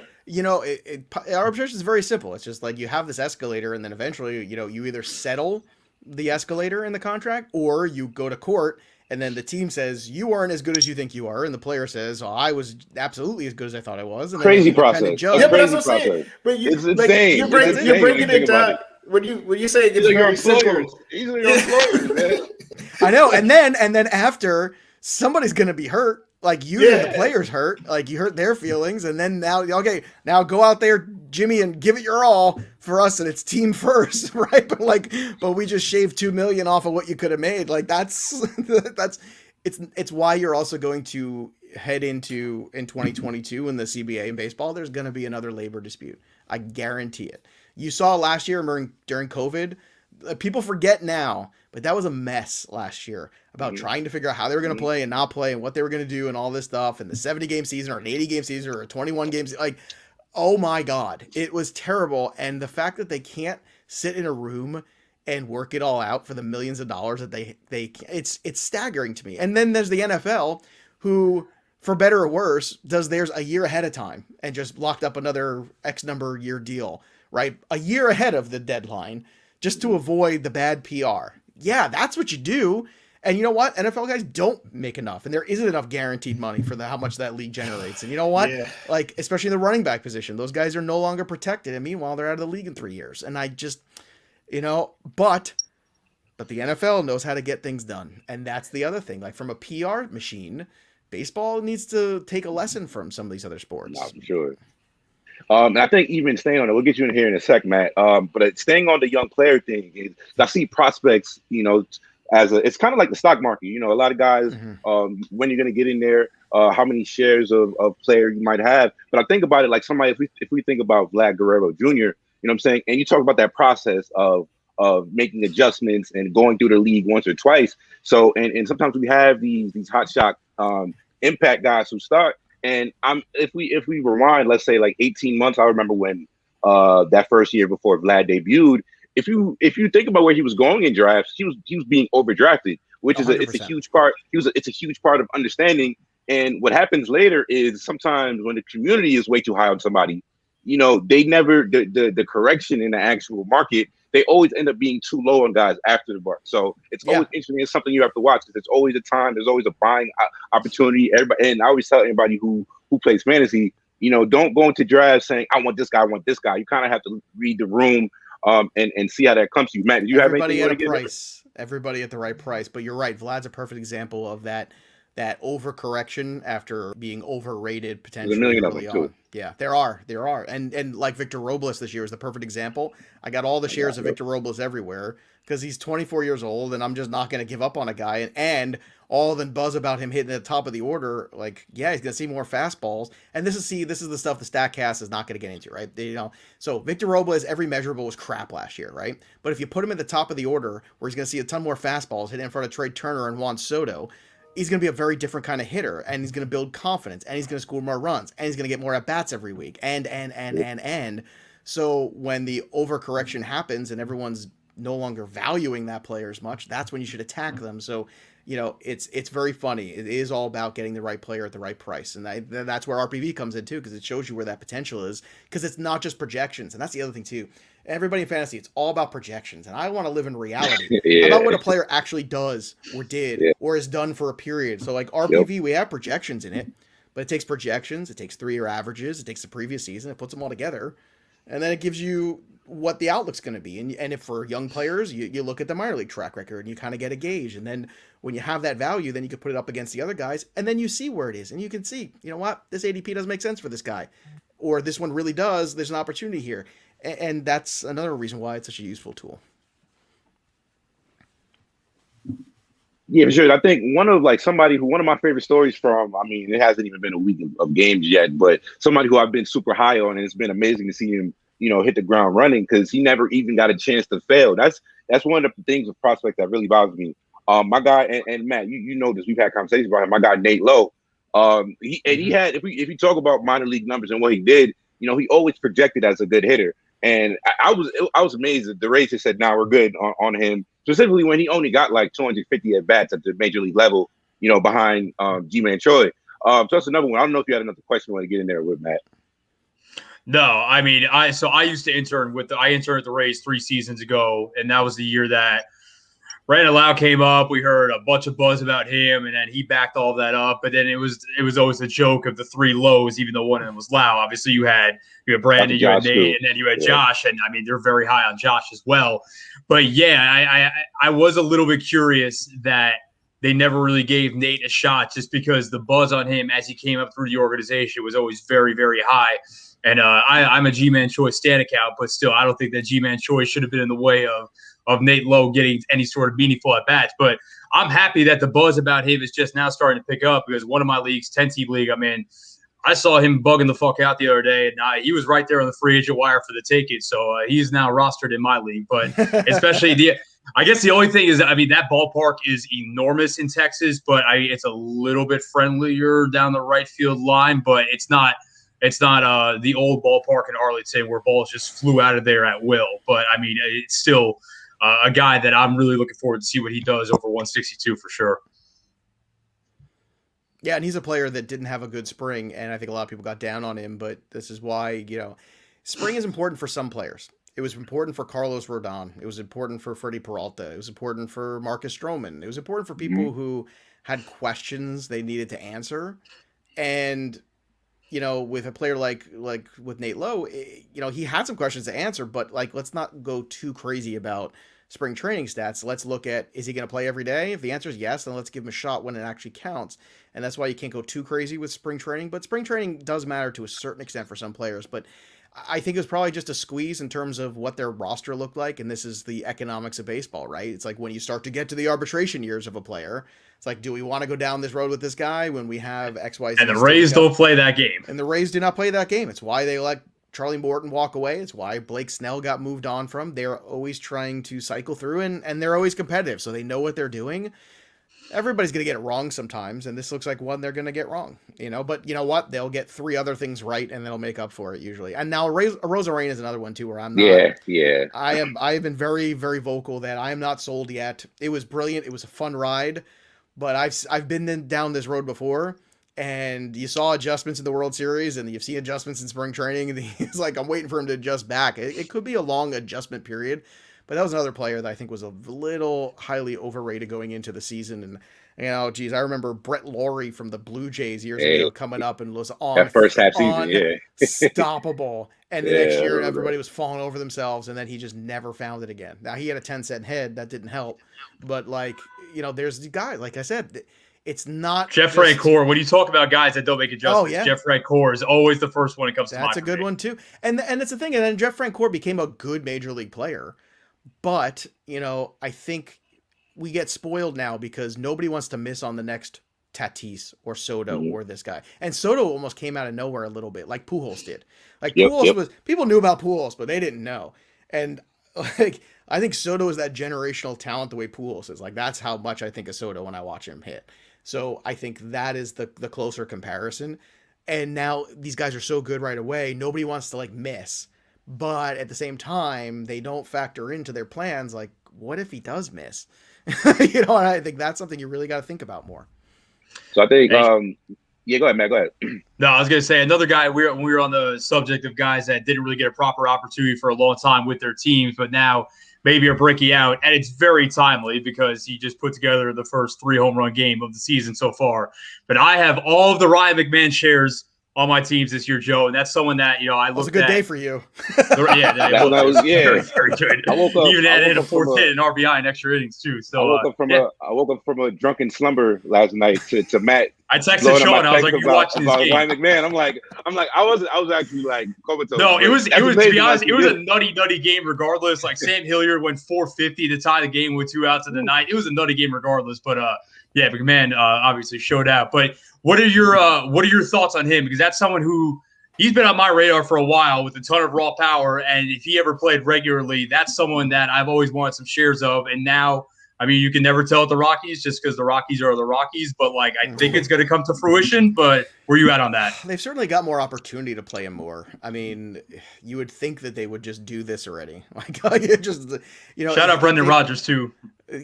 Arbitration is very simple. It's just like you have this escalator, and then eventually, you either settle the escalator in the contract, or you go to court, and then the team says you aren't as good as you think you are, and the player says, "Oh, I was absolutely as good as I thought I was." And crazy process. Yeah, but that's what I'm saying. But it's insane. You're breaking it down. When you say it's very simple, these are your employers, man. I know, and then after somebody's gonna be hurt, like you and the players hurt, like you hurt their feelings, and then now go out there, Jimmy, and give it your all for us, and it's team first, right? But we just shaved $2 million off of what you could have made. Like that's it's why you're also going to head into in 2022 in the CBA in baseball. There's going to be another labor dispute. I guarantee it. You saw last year during COVID. People forget now, but that was a mess last year about trying to figure out how they were going to play and not play and what they were going to do and all this stuff, and the 70-game season or an 80-game season or a 21-game season. Like, oh my God, it was terrible. And the fact that they can't sit in a room and work it all out for the millions of dollars that it's staggering to me. And then there's the NFL, who, for better or worse, does theirs a year ahead of time and just locked up another X number year deal, right? A year ahead of the deadline, just to avoid the bad PR. Yeah, that's what you do. And you know what? NFL guys don't make enough, and there isn't enough guaranteed money for how much that league generates. And you know what? Yeah. Like, especially in the running back position, those guys are no longer protected. And meanwhile, they're out of the league in 3 years. And I just, but the NFL knows how to get things done. And that's the other thing. Like, from a PR machine, baseball needs to take a lesson from some of these other sports. No, for sure. And I think even staying on it, we'll get you in here in a sec, Matt. But staying on the young player thing, I see prospects, it's kind of like the stock market. A lot of guys, when you're going to get in there, how many shares of player you might have. But I think about it like somebody, if we think about Vlad Guerrero Jr., you know what I'm saying? And you talk about that process of making adjustments and going through the league once or twice. So, and sometimes we have these hot shot impact guys who start. And if we rewind, let's say like 18 months, I remember when that first year before Vlad debuted. If you think about where he was going in drafts, he was being overdrafted, which is it's a huge part. It's a huge part of understanding. And what happens later is sometimes when the community is way too high on somebody, they never the correction in the actual market. They always end up being too low on guys after the mark. So it's always interesting. It's something you have to watch because there's always a time. There's always a buying opportunity. Everybody, and I always tell anybody who plays fantasy, don't go into drafts saying I want this guy, I want this guy. You kind of have to read the room and see how that comes to you. Matt, do you everybody have anything at a price? Everybody at the right price. But you're right. Vlad's a perfect example of that overcorrection after being overrated potentially. There's a million of them too. Yeah, there are. And like Victor Robles this year is the perfect example. I got all the shares of Victor Robles everywhere because he's 24 years old, and I'm just not going to give up on a guy. And all the buzz about him hitting the top of the order, like, yeah, he's going to see more fastballs. And this is the stuff the Stackcast is not going to get into, right? So Victor Robles, every measurable was crap last year, right? But if you put him at the top of the order where he's going to see a ton more fastballs hitting in front of Trey Turner and Juan Soto, he's going to be a very different kind of hitter, and he's going to build confidence, and he's going to score more runs, and he's going to get more at-bats every week, and. So when the overcorrection happens and everyone's no longer valuing that player as much, that's when you should attack them. So, it's very funny. It is all about getting the right player at the right price, and that's where RPV comes in too, because it shows you where that potential is, because it's not just projections, and that's the other thing too. Everybody in fantasy, it's all about projections, and I want to live in reality. How about what a player actually does or did or has done for a period. So like RPV, we have projections in it, but it takes projections, it takes 3-year averages, it takes the previous season, it puts them all together, and then it gives you what the outlook's going to be. And if for young players, you look at the minor league track record and you kind of get a gauge. And then when you have that value, then you can put it up against the other guys and then you see where it is. And you can see, you know what, this ADP doesn't make sense for this guy, or this one really does. There's an opportunity here. And that's another reason why it's such a useful tool. Yeah, for sure. I think one of my favorite stories from, I mean, it hasn't even been a week of games yet, but somebody who I've been super high on, and it's been amazing to see him, hit the ground running because he never even got a chance to fail. That's one of the things of prospect that really bothers me. My guy, and Matt, you know this, we've had conversations about him. My guy, Nate Lowe, he had, if we talk about minor league numbers and what he did, he always projected as a good hitter. And I was amazed that the Rays just said, "Nah, we're good on him." Specifically when he only got like 250 at bats at the major league level, behind G-Man Choi. So that's another one. I don't know if you had another question you want to get in there with, Matt. No, I mean, I used to intern at the Rays 3 seasons ago, and that was the year that Brandon Lau came up. We heard a bunch of buzz about him, and then he backed all of that up. But then it was always a joke of the 3 lows, even though one of them was Lau. Obviously, you had Brandon, you had Nate, and then you had Josh. And I mean, they're very high on Josh as well. But yeah, I was a little bit curious that they never really gave Nate a shot, just because the buzz on him as he came up through the organization was always very, very high. And I'm a G-Man Choi stan account, but still, I don't think that G-Man Choi should have been in the way of Nate Lowe getting any sort of meaningful at-bats. But I'm happy that the buzz about him is just now starting to pick up, because one of my leagues, 10-team league I'm in, I saw him bugging the fuck out the other day, and he was right there on the free agent wire for the ticket. So he's now rostered in my league. But especially I guess the only thing is, I mean, that ballpark is enormous in Texas, but it's a little bit friendlier down the right field line, but it's not the old ballpark in Arlington where balls just flew out of there at will. But I mean, it's still a guy that I'm really looking forward to see what he does over 162 for sure. Yeah, and he's a player that didn't have a good spring, and I think a lot of people got down on him, but this is why, spring is important for some players. It was important for Carlos Rodon. It was important for Freddie Peralta. It was important for Marcus Stroman. It was important for people who had questions they needed to answer. And, with a player like with Nate Lowe, he had some questions to answer, but let's not go too crazy about spring training stats. Let's look at, is he going to play every day? If the answer is yes, then let's give him a shot when it actually counts. And that's why you can't go too crazy with spring training. But spring training does matter to a certain extent for some players. But I think it was probably just a squeeze in terms of what their roster looked like. And this is the economics of baseball, right? It's like when you start to get to the arbitration years of a player, it's like, do we want to go down this road with this guy when we have X, Y, Z? And the Rays don't play that game. And the Rays do not play that game. It's why they let Charlie Morton walk away. It's why Blake Snell got moved on from. They're always trying to cycle through, and they're always competitive, so they know what they're doing. Everybody's going to get it wrong sometimes, and this looks like one they're going to get wrong, but you know what? They'll get 3 other things right, and they'll make up for it usually. And now Rosarena is another one too, where I'm not. Yeah. I have been very, very vocal that I am not sold yet. It was brilliant. It was a fun ride, but I've been down this road before. And you saw adjustments in the World Series, and you've seen adjustments in spring training. And he's like, I'm waiting for him to adjust back. It could be a long adjustment period, but that was another player that I think was a little highly overrated going into the season. And I remember Brett Laurie from the Blue Jays years ago coming up and was on that first half season, unstoppable. And the next year, everybody was falling over themselves, and then he just never found it again. Now he had a 10-cent head that didn't help, but there's the guy. Like I said. It's not Jeff Francoeur. When you talk about guys that don't make adjustments, Jeff Francoeur is always the first one that comes to mind. That's a good one too. And it's the thing. And then Jeff Francoeur became a good major league player. But, I think we get spoiled now because nobody wants to miss on the next Tatis or Soto or this guy. And Soto almost came out of nowhere a little bit, like Pujols did. Was people knew about Pujols, but they didn't know. And I think Soto is that generational talent the way Pujols is. That's how much I think of Soto when I watch him hit. So I think that is the closer comparison. And now these guys are so good right away. Nobody wants to miss, but at the same time, they don't factor into their plans. What if he does miss? And I think that's something you really got to think about more. So I think, yeah, go ahead, Matt. Go ahead. No, I was going to say another guy. We were on the subject of guys that didn't really get a proper opportunity for a long time with their teams, but now maybe are breaking out, and it's very timely because he just put together the first 3 home run game of the season so far. But I have all of the Ryan McMahon shares on my teams this year, Joe, and that's someone that I looked at. It was a good day for you. Yeah, that was very, very good. I woke up, Even hit a fourth hit in RBI in extra innings too. So I woke up from a drunken slumber last night to Matt. I texted Sean. I was like, "You're watching this game." Ryan McMahon. I'm like, I was actually like comatose. No, it was to be honest, it was a nutty game regardless. Like Sam Hilliard went 450 to tie the game with 2 outs in the ninth. It was a nutty game regardless. But yeah, McMahon obviously showed out. But what are your thoughts on him? Because that's someone who he's been on my radar for a while with a ton of raw power. And if he ever played regularly, that's someone that I've always wanted some shares of. And now, I mean, you can never tell at the Rockies just because the Rockies are the Rockies. But like, I think it's going to come to fruition. But where you at on that? They've certainly got more opportunity to play him more. I mean, you would think that they would just do this already. Like, shout out Brendan Rodgers too.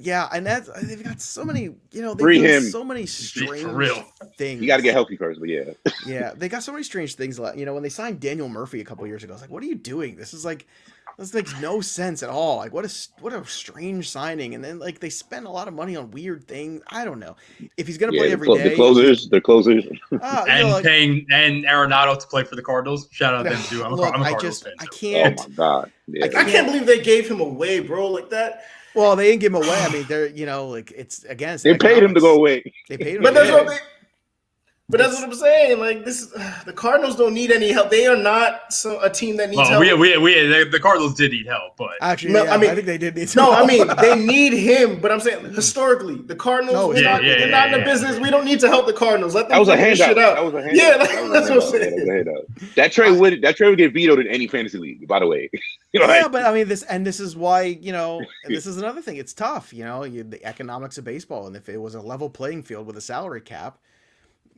Yeah, and they've got so many, so many strange things. You got to get healthy first, but yeah. Yeah, they got so many strange things. When they signed Daniel Murphy a couple years ago, I was like, what are you doing? This makes no sense at all. Like, what a strange signing. And then, like, they spend a lot of money on weird things. I don't know. If he's going to play every day. They're closers. And paying Arenado to play for the Cardinals. Shout out to them, too. I'm a Cardinals fan. I can't. Oh, my God. Yeah. I can't believe they gave him away, bro, like that. Well, they didn't give him away. I mean, they're, it's against. They paid him to go away. They paid him. But that's what I'm saying. Like, this is the Cardinals don't need any help. They are not a team that needs help. The Cardinals did need help, but actually, I think they did need. No, I mean they need him. But I'm saying historically, the Cardinals they're not in the business. We don't need to help the Cardinals. Let them figure shit out. That was a handout. Yeah, that's what I'm saying. That trade would get vetoed in any fantasy league. By the way. Yeah, but I mean this is why this is another thing. It's tough. The economics of baseball, and if it was a level playing field with a salary cap.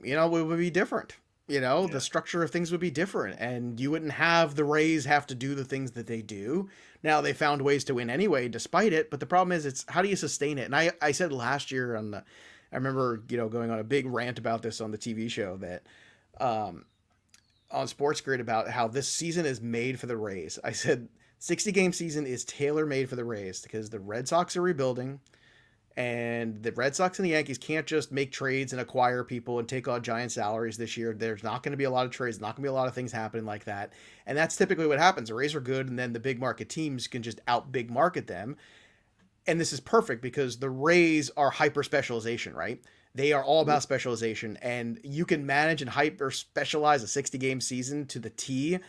It would be different. The structure of things would be different, and you wouldn't have the Rays have to do the things that they do. Now they found ways to win anyway, despite it. But the problem is, it's how do you sustain it? And I said last year I remember going on a big rant about this on the TV show that on Sports Grid about how this season is made for the Rays. I said 60-game season is tailor made for the Rays because the Red Sox are rebuilding. And the Red Sox and the Yankees can't just make trades and acquire people and take on giant salaries this year. There's not going to be a lot of trades, not going to be a lot of things happening like that. And that's typically what happens. The Rays are good, and then the big market teams can just out big market them. And this is perfect because the Rays are hyper specialization, right? They are all about specialization, and you can manage and hyper specialize a 60-game season to the T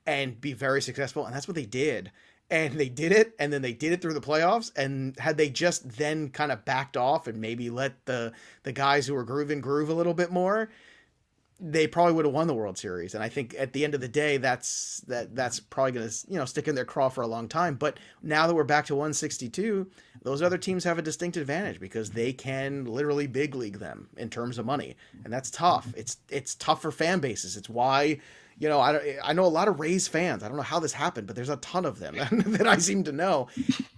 and be very successful. And that's what they did. And they did it, and then they did it through the playoffs. And had they just then kind of backed off and maybe let the guys who were grooving groove a little bit more, they probably would have won the World Series. And I think at the end of the day, that's probably going to stick in their craw for a long time. But now that we're back to 162, those other teams have a distinct advantage because they can literally big league them in terms of money, and that's tough. It's tough for fan bases. It's why. I know a lot of Rays fans. I don't know how this happened, but there's a ton of them that I seem to know.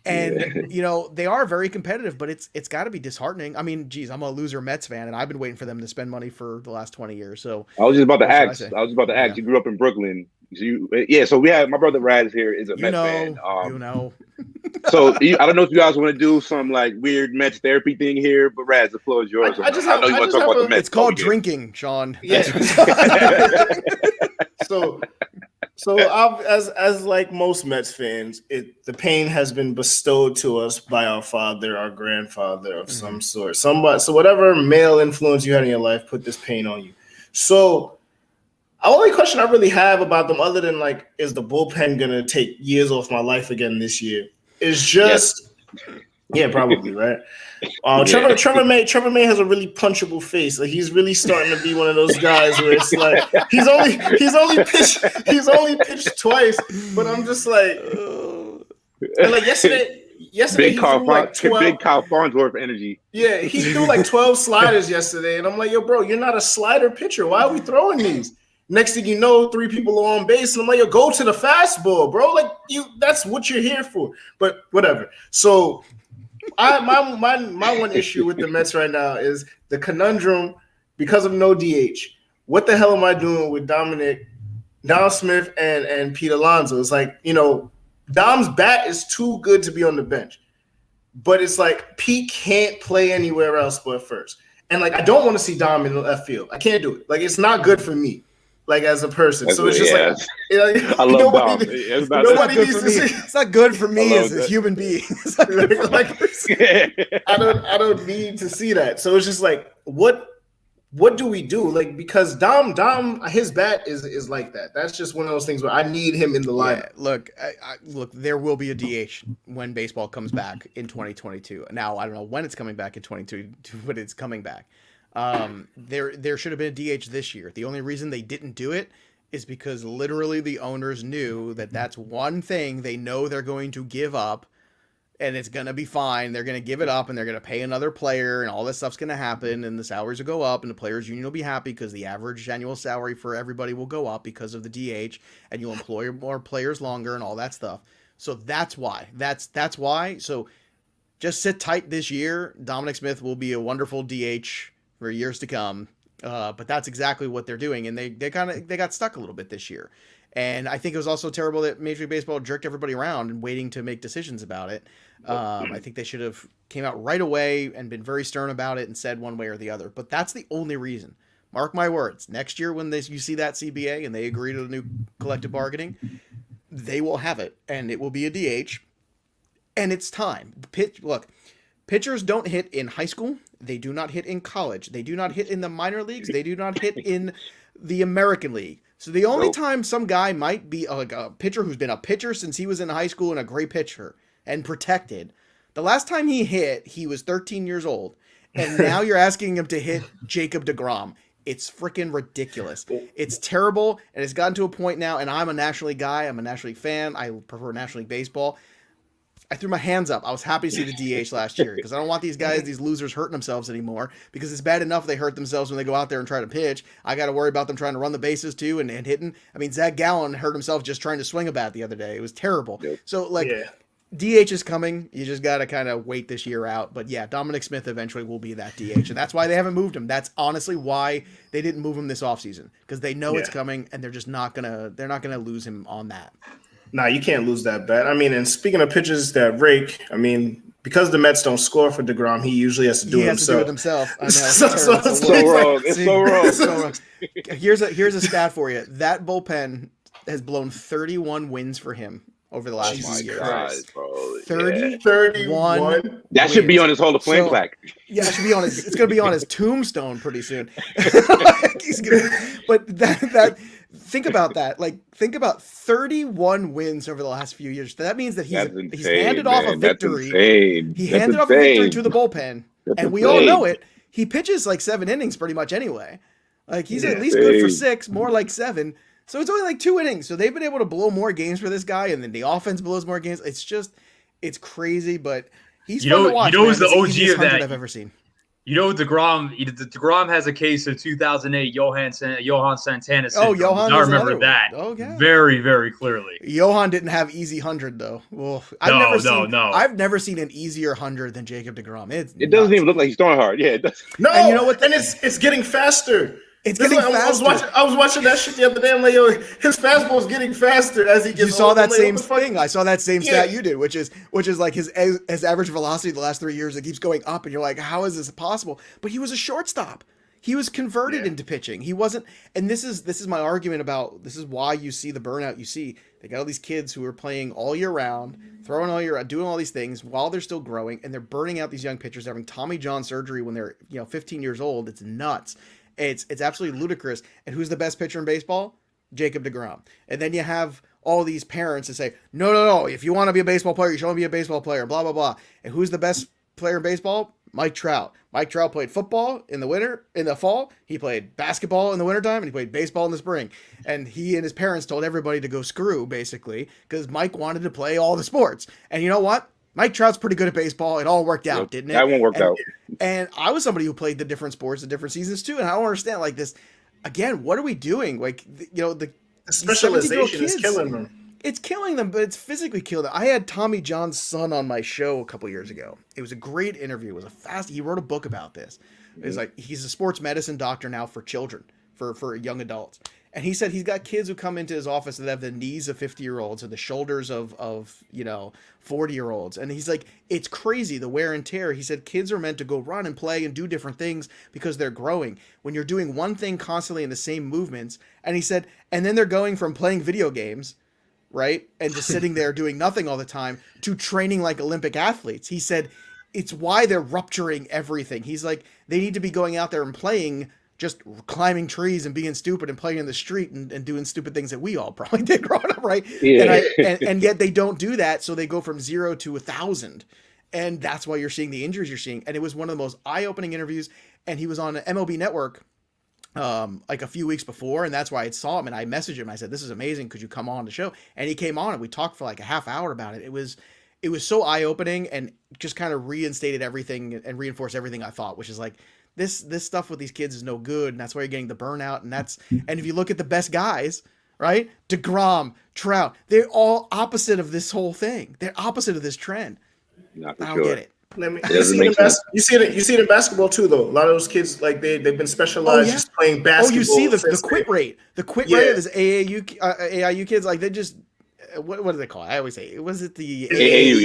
And, they are very competitive, but it's got to be disheartening. I mean, geez, I'm a loser Mets fan, and I've been waiting for them to spend money for the last 20 years. So I was just about to ask. You grew up in Brooklyn. So we have my brother Raz here is a Mets fan. So I don't know if you guys want to do some like weird Mets therapy thing here, but Raz, the floor is yours. I know you want to talk about the Mets. It's called drinking, Sean. Yeah. So as like most Mets fans, the pain has been bestowed to us by our father, our grandfather of some sort. Somebody, so whatever male influence you had in your life put this pain on you. So the only question I really have about them, other than like, is the bullpen gonna take years off my life again this year? Is just probably right. Trevor May has a really punchable face. Like he's really starting to be one of those guys where it's like he's only pitched twice, but I'm just like, and like yesterday big Kyle Farnsworth energy. Yeah, he threw like 12 sliders yesterday, and I'm like, yo, bro, you're not a slider pitcher. Why are we throwing these? Next thing you know, 3 people are on base, and I'm like, yo, go to the fastball, bro. Like that's what you're here for. But whatever. So my one issue with the Mets right now is the conundrum because of no DH. What the hell am I doing with Dom Smith and Pete Alonso? It's like, Dom's bat is too good to be on the bench. But it's like Pete can't play anywhere else but first. And like I don't want to see Dom in the left field. I can't do it. Like it's not good for me. like as a person. So it's just I love Dom. It's not, nobody good needs for to me. see. It's not good for me as a that. human being. It's not good for my person. I don't need to see that. So it's just like, what do we do? Like, because Dom, his bat is like that. That's just one of those things where I need him in the lineup. Yeah, look, look, there will be a DH when baseball comes back in 2022. Now, I don't know when it's coming back in 2022, but it's coming back. There should have been a DH this year. The only reason they didn't do it is because literally the owners knew that that's one thing they know they're going to give up, and it's going to be fine. They're going to give it up, and they're going to pay another player, and all this stuff's going to happen, and the salaries will go up, and the players' union will be happy because the average annual salary for everybody will go up because of the DH, and you'll employ more players longer and all that stuff. So that's why. That's why. So just sit tight this year. Dominic Smith will be a wonderful DH for years to come. But that's exactly what they're doing, and they got stuck a little bit this year. And I think it was also terrible that Major League Baseball jerked everybody around and waiting to make decisions about it. I think they should have came out right away and been very stern about it and said one way or the other. But that's the only reason. Mark my words. Next year when you see that CBA and they agree to the new collective bargaining, they will have it, and it will be a DH. And it's time. Look, pitchers don't hit in high school. They do not hit in college. They do not hit in the minor leagues. They do not hit in the American League. So the only time some guy might be like a pitcher who's been a pitcher since he was in high school and a great pitcher and protected, the last time he hit, he was 13 years old. And now you're asking him to hit Jacob deGrom. It's freaking ridiculous. It's terrible. And it's gotten to a point now, and I'm a National League guy. I'm a National League fan. I prefer National League Baseball. I threw my hands up. I was happy to see the DH last year because I don't want these guys, these losers, hurting themselves anymore, because it's bad enough they hurt themselves when they go out there and try to pitch. I got to worry about them trying to run the bases too and hitting. I mean, Zach Gallen hurt himself just trying to swing a bat the other day. It was terrible. Yep. So, DH is coming. You just got to kind of wait this year out. But yeah, Dominic Smith eventually will be that DH. And that's why they haven't moved him. That's honestly why they didn't move him this offseason, because they know it's coming and they're just not going to lose him on that. Nah, you can't lose that bet. I mean, and speaking of pitchers that rake, I mean, because the Mets don't score for DeGrom, he usually has to do it himself. I know. It's so wrong. Here's a stat for you. That bullpen has blown 31 wins for him over the last 5 years. Christ, bro. 31. That should be on his Hall of Fame plaque. Yeah, it should be on his. It's going to be on his tombstone pretty soon. Think about that. Like, think about 31 wins over the last few years. That means that he's handed off a victory. He handed off a victory to the bullpen, and we all know it. He pitches like 7 innings pretty much anyway. Like, he's at least good for 6, more like 7. So it's only like 2 innings. So they've been able to blow more games for this guy, and then the offense blows more games. It's crazy, but he's fun to watch. Who's the OG of that I've ever seen. DeGrom has a case of 2008 Johan Santana syndrome. Oh, Johan, I remember that very, very clearly. Johan didn't have easy 100 though. Well, I've never seen an easier 100 than Jacob deGrom. It doesn't even look like he's throwing hard. Yeah, it does. No, and you know what? And it's getting faster. It's getting faster. I was watching that shit the other day. I'm like, yo, his fastball is getting faster as he gets. You saw that same thing. I saw that same stat you did, which is like his average velocity the last 3 years. It keeps going up, and you're like, how is this possible? But he was a shortstop. He was converted into pitching. He wasn't. And this is my argument about this is why you see the burnout. You see they got all these kids who are playing all year round, throwing all year round, doing all these things while they're still growing, and they're burning out these young pitchers, having Tommy John surgery when they're 15 years old. It's nuts. It's absolutely ludicrous. And who's the best pitcher in baseball? Jacob deGrom. And then you have all these parents that say, no, if you want to be a baseball player, you should only be a baseball player, blah, blah, blah. And who's the best player in baseball? Mike Trout. Mike Trout played football in the fall. He played basketball in the wintertime, and he played baseball in the spring. And he and his parents told everybody to go screw, basically, because Mike wanted to play all the sports. And you know what? Mike Trout's pretty good at baseball. It all worked out, didn't it? That one worked out. And I was somebody who played the different sports, the different seasons too. And I don't understand, like, this, again, what are we doing? Like, the specialization is killing them. It's killing them, but it's physically killing them. I had Tommy John's son on my show a couple years ago. It was a great interview. It was he wrote a book about this. It's like, he's a sports medicine doctor now for children, for young adults. And he said he's got kids who come into his office that have the knees of 50-year-olds and the shoulders of 40-year-olds. And he's like, it's crazy, the wear and tear. He said kids are meant to go run and play and do different things because they're growing. When you're doing one thing constantly in the same movements, and he said, and then they're going from playing video games, right, and just sitting there doing nothing all the time, to training like Olympic athletes. He said it's why they're rupturing everything. He's like, they need to be going out there and playing, just climbing trees and being stupid and playing in the street and doing stupid things that we all probably did growing up, right? Yeah. And yet they don't do that, so they go from 0 to 1,000. And that's why you're seeing the injuries you're seeing. And it was one of the most eye-opening interviews. And he was on MLB Network like a few weeks before, and that's why I saw him, and I messaged him. I said, "This is amazing. Could you come on the show?" And he came on, and we talked for like a half hour about it. It was so eye-opening, and just kind of reinstated everything and reinforced everything I thought, which is like, this stuff with these kids is no good, and that's why you're getting the burnout. And if you look at the best guys, right, DeGrom, Trout, they're all opposite of this whole thing. They're opposite of this trend. I don't get it. You see it in basketball too, though. A lot of those kids, like they've been specialized just playing basketball. Oh, you see the quit rate. The quit rate of this AIU kids, like they just what do they call it? I always say, was it the AAU?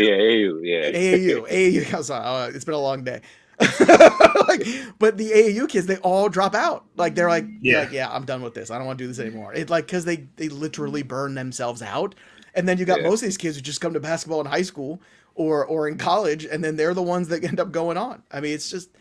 I'm sorry, it's been a long day. But the AAU kids, they all drop out. Like they're like, I'm done with this. I don't want to do this anymore. It's like because they literally burn themselves out. And then you got most of these kids who just come to basketball in high school or in college, and then they're the ones that end up going on. I mean, it's just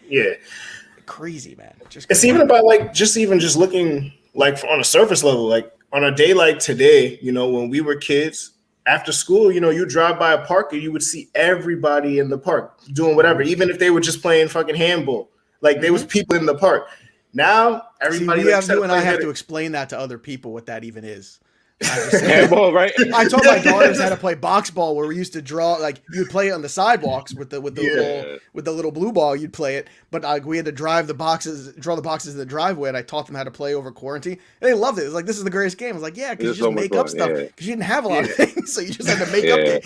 crazy, man. It's even about like just looking like on a surface level, like on a day like today, when we were kids after school, you drive by a park and you would see everybody in the park doing whatever, even if they were just playing fucking handball. Like there was people in the park. Now everybody you and I have to explain that to other people what that even is. Handball, right? I taught my daughters how to play box ball, where we used to draw, like you'd play it on the sidewalks with the little blue ball. You'd play it, but we had to draw the boxes in the driveway, and I taught them how to play over quarantine. And they loved it. It was like, this is the greatest game. I was like, yeah, because you just make up stuff because you didn't have a lot of things, so you just had to make up it.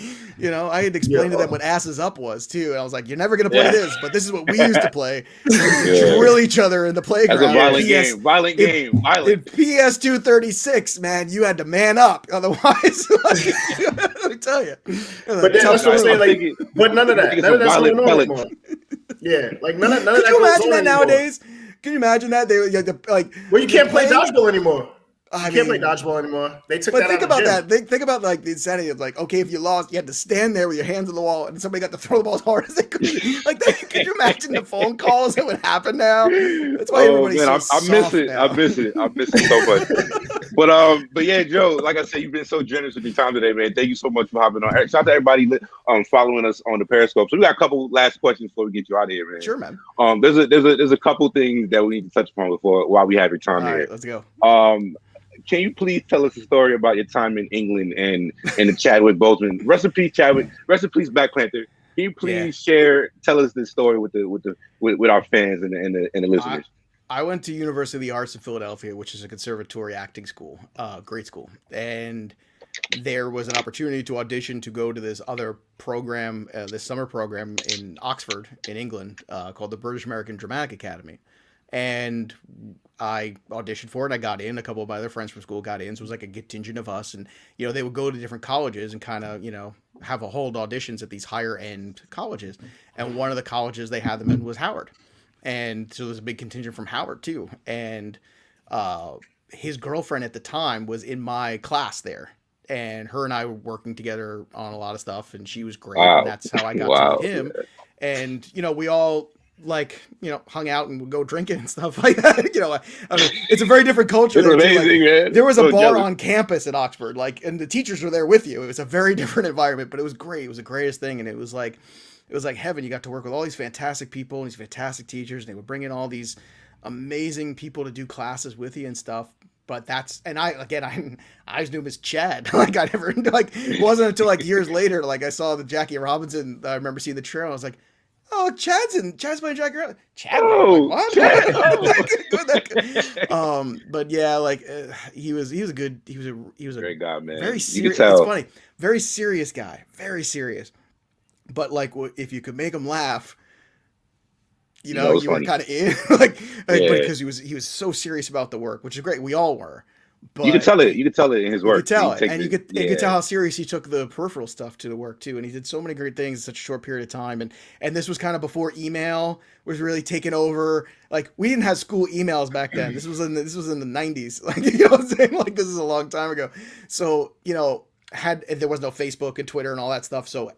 I had to explain to them what asses up was too, and I was like, you're never gonna play this, but this is what we used to play. We used to drill each other in the playground. That's a violent game. In PS2 36, man, you had to man up, otherwise, let me tell you. But then that's what I'm saying. Like, but none of that's going on anymore. Yeah, like none of that. Can you imagine that nowadays? Can you imagine that well, you can't play dodgeball anymore. You can't play dodgeball anymore. They took that out of the gym. Think about like the insanity of like, okay, if you lost, you had to stand there with your hands on the wall, and somebody got to throw the ball as hard as they could. Like, could you imagine the phone calls that would happen now? That's why everybody's so soft now. I miss it so much. But yeah, Joe, like I said, you've been so generous with your time today, man. Thank you so much for hopping on. Shout out to everybody following us on the Periscope. So we got a couple last questions before we get you out of here, man. Sure, man. There's a couple things that we need to touch upon while we have your time here. All right, let's go. Can you please tell us a story about your time in England and the Chadwick Boseman? Rest in peace, Chadwick. Rest in peace, Black Panther. Can you please tell us this story with our fans and the listeners? I went to University of the Arts in Philadelphia, which is a conservatory acting school, great school, and there was an opportunity to audition to go to this other program, this summer program in Oxford, in England, called the British American Dramatic Academy. And I auditioned for it. I got in. A couple of my other friends from school got in. So it was like a contingent of us. And, they would go to different colleges and kind of, have a hold auditions at these higher end colleges. And one of the colleges they had them in was Howard. And so there's a big contingent from Howard too. And his girlfriend at the time was in my class there. And her and I were working together on a lot of stuff. And she was great. Wow. And that's how I got to meet him. And, we all hung out and would go drinking and stuff like that. I mean, it's a very different culture. It's amazing, man. There was a bar on campus at Oxford, and the teachers were there with you. It was a very different environment, but it was great. It was the greatest thing. And it was like heaven. You got to work with all these fantastic people and these fantastic teachers. And they would bring in all these amazing people to do classes with you and stuff. But I always knew him as Chad. It wasn't until years later, I saw the Jackie Robinson. I remember seeing the trailer. I was like, oh, Chad's playing Jackie Robinson. Chad? What? Chad. But yeah, he was a great guy, man. Very serious. It's funny. Very serious guy. Very serious. But if you could make him laugh, you were kind of in, but because he was so serious about the work, which is great. We all were. But you could tell it. You could tell it in his work. You could tell it, and you could tell how serious he took the peripheral stuff to the work too. And he did so many great things in such a short period of time. And this was kind of before email was really taking over. Like we didn't have school emails back then. This was in the '90s. Like you know what I'm saying? Like this is a long time ago. So there was no Facebook and Twitter and all that stuff. So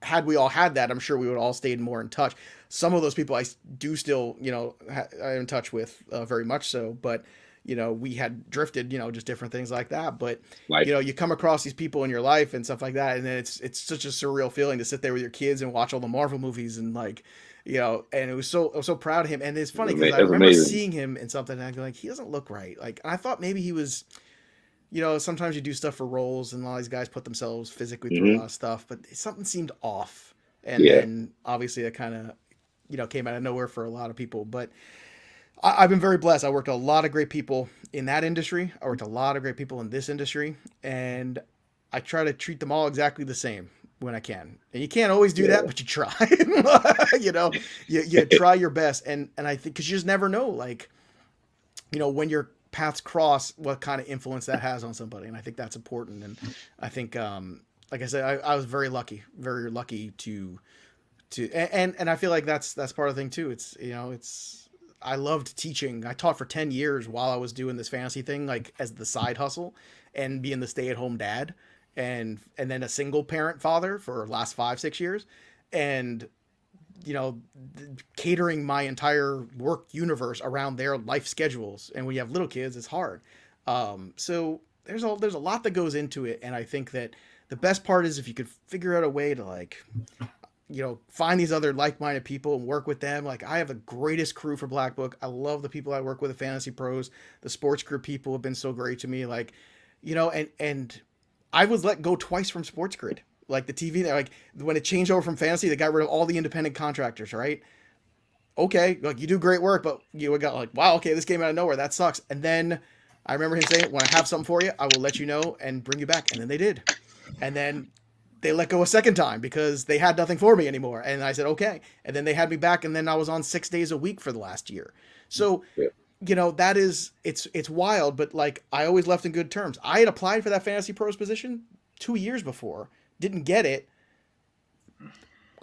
had we all had that, I'm sure we would all stayed more in touch. Some of those people I do still I'm in touch with very much so, but. We had drifted, just different things like that. But, you come across these people in your life and stuff like that. And then it's such a surreal feeling to sit there with your kids and watch all the Marvel movies and and I was so proud of him. And it's funny because I remember seeing him in something and I go like, he doesn't look right. Like, and I thought maybe he was, sometimes you do stuff for roles and a lot of these guys put themselves physically through a lot of stuff, but something seemed off. And then obviously that kind of, came out of nowhere for a lot of people, but I've been very blessed. I worked with a lot of great people in that industry. I worked with a lot of great people in this industry, and I try to treat them all exactly the same when I can. And you can't always do that, but you try. You try your best, and I think because you just never know, when your paths cross, what kind of influence that has on somebody, and I think that's important. And I think, like I said, I was very lucky to, and I feel like that's part of the thing too. It's. I loved teaching. I taught for 10 years while I was doing this fantasy thing, like as the side hustle and being the stay-at-home dad and then a single parent father for the last 5-6 years. And, catering my entire work universe around their life schedules. And when you have little kids, it's hard. So there's a lot that goes into it. And I think that the best part is if you could figure out a way to find these other like-minded people and work with them. Like I have the greatest crew for Black Book. I love the people I work with, the Fantasy Pros, the sports group people have been so great to me. And I was let go twice from Sports Grid. Like the TV, like when it changed over from fantasy, they got rid of all the independent contractors, right? Okay. Like you do great work, but you got like, wow, okay, this came out of nowhere. That sucks. And then I remember him saying, when I have something for you, I will let you know and bring you back. And then they did. And then they let go a second time because they had nothing for me anymore. And I said, okay. And then they had me back. And then I was on 6 days a week for the last year. So, that is, it's wild, but I always left in good terms. I had applied for that Fantasy Pros position 2 years before, didn't get it.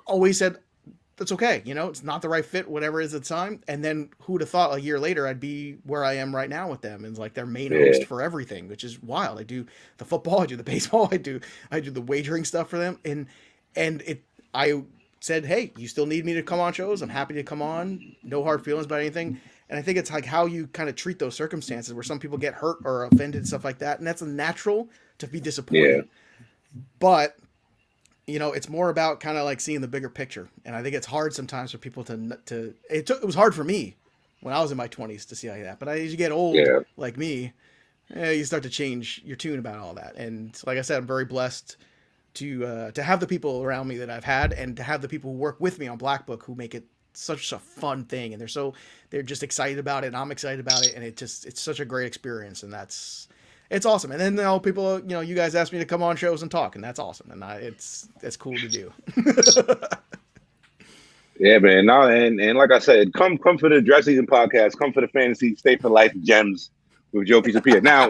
Always said, that's okay. It's not the right fit, whatever it is at the time. And then who'd have thought a year later I'd be where I am right now with them and their main host for everything, which is wild. I do the football, I do the baseball, I do the wagering stuff for them. I said, hey, you still need me to come on shows? I'm happy to come on. No hard feelings about anything. And I think it's how you kind of treat those circumstances where some people get hurt or offended and stuff like that. And that's natural to be disappointed. But it's more about kind of seeing the bigger picture. And I think it's hard sometimes for people it was hard for me when I was in my 20s to see like that. But as you get old, like me, you start to change your tune about all that. And like I said, I'm very blessed to have the people around me that I've had and to have the people who work with me on Black Book who make it such a fun thing. And they're just excited about it. And I'm excited about it. And it's such a great experience. And it's awesome. And then people, you guys asked me to come on shows and talk, and that's awesome. And it's cool to do. Yeah, man. No, and like I said, come for the Dress Season podcast. Come for the Fantasy Stay for Life Gems with Joe Pisapia. Now,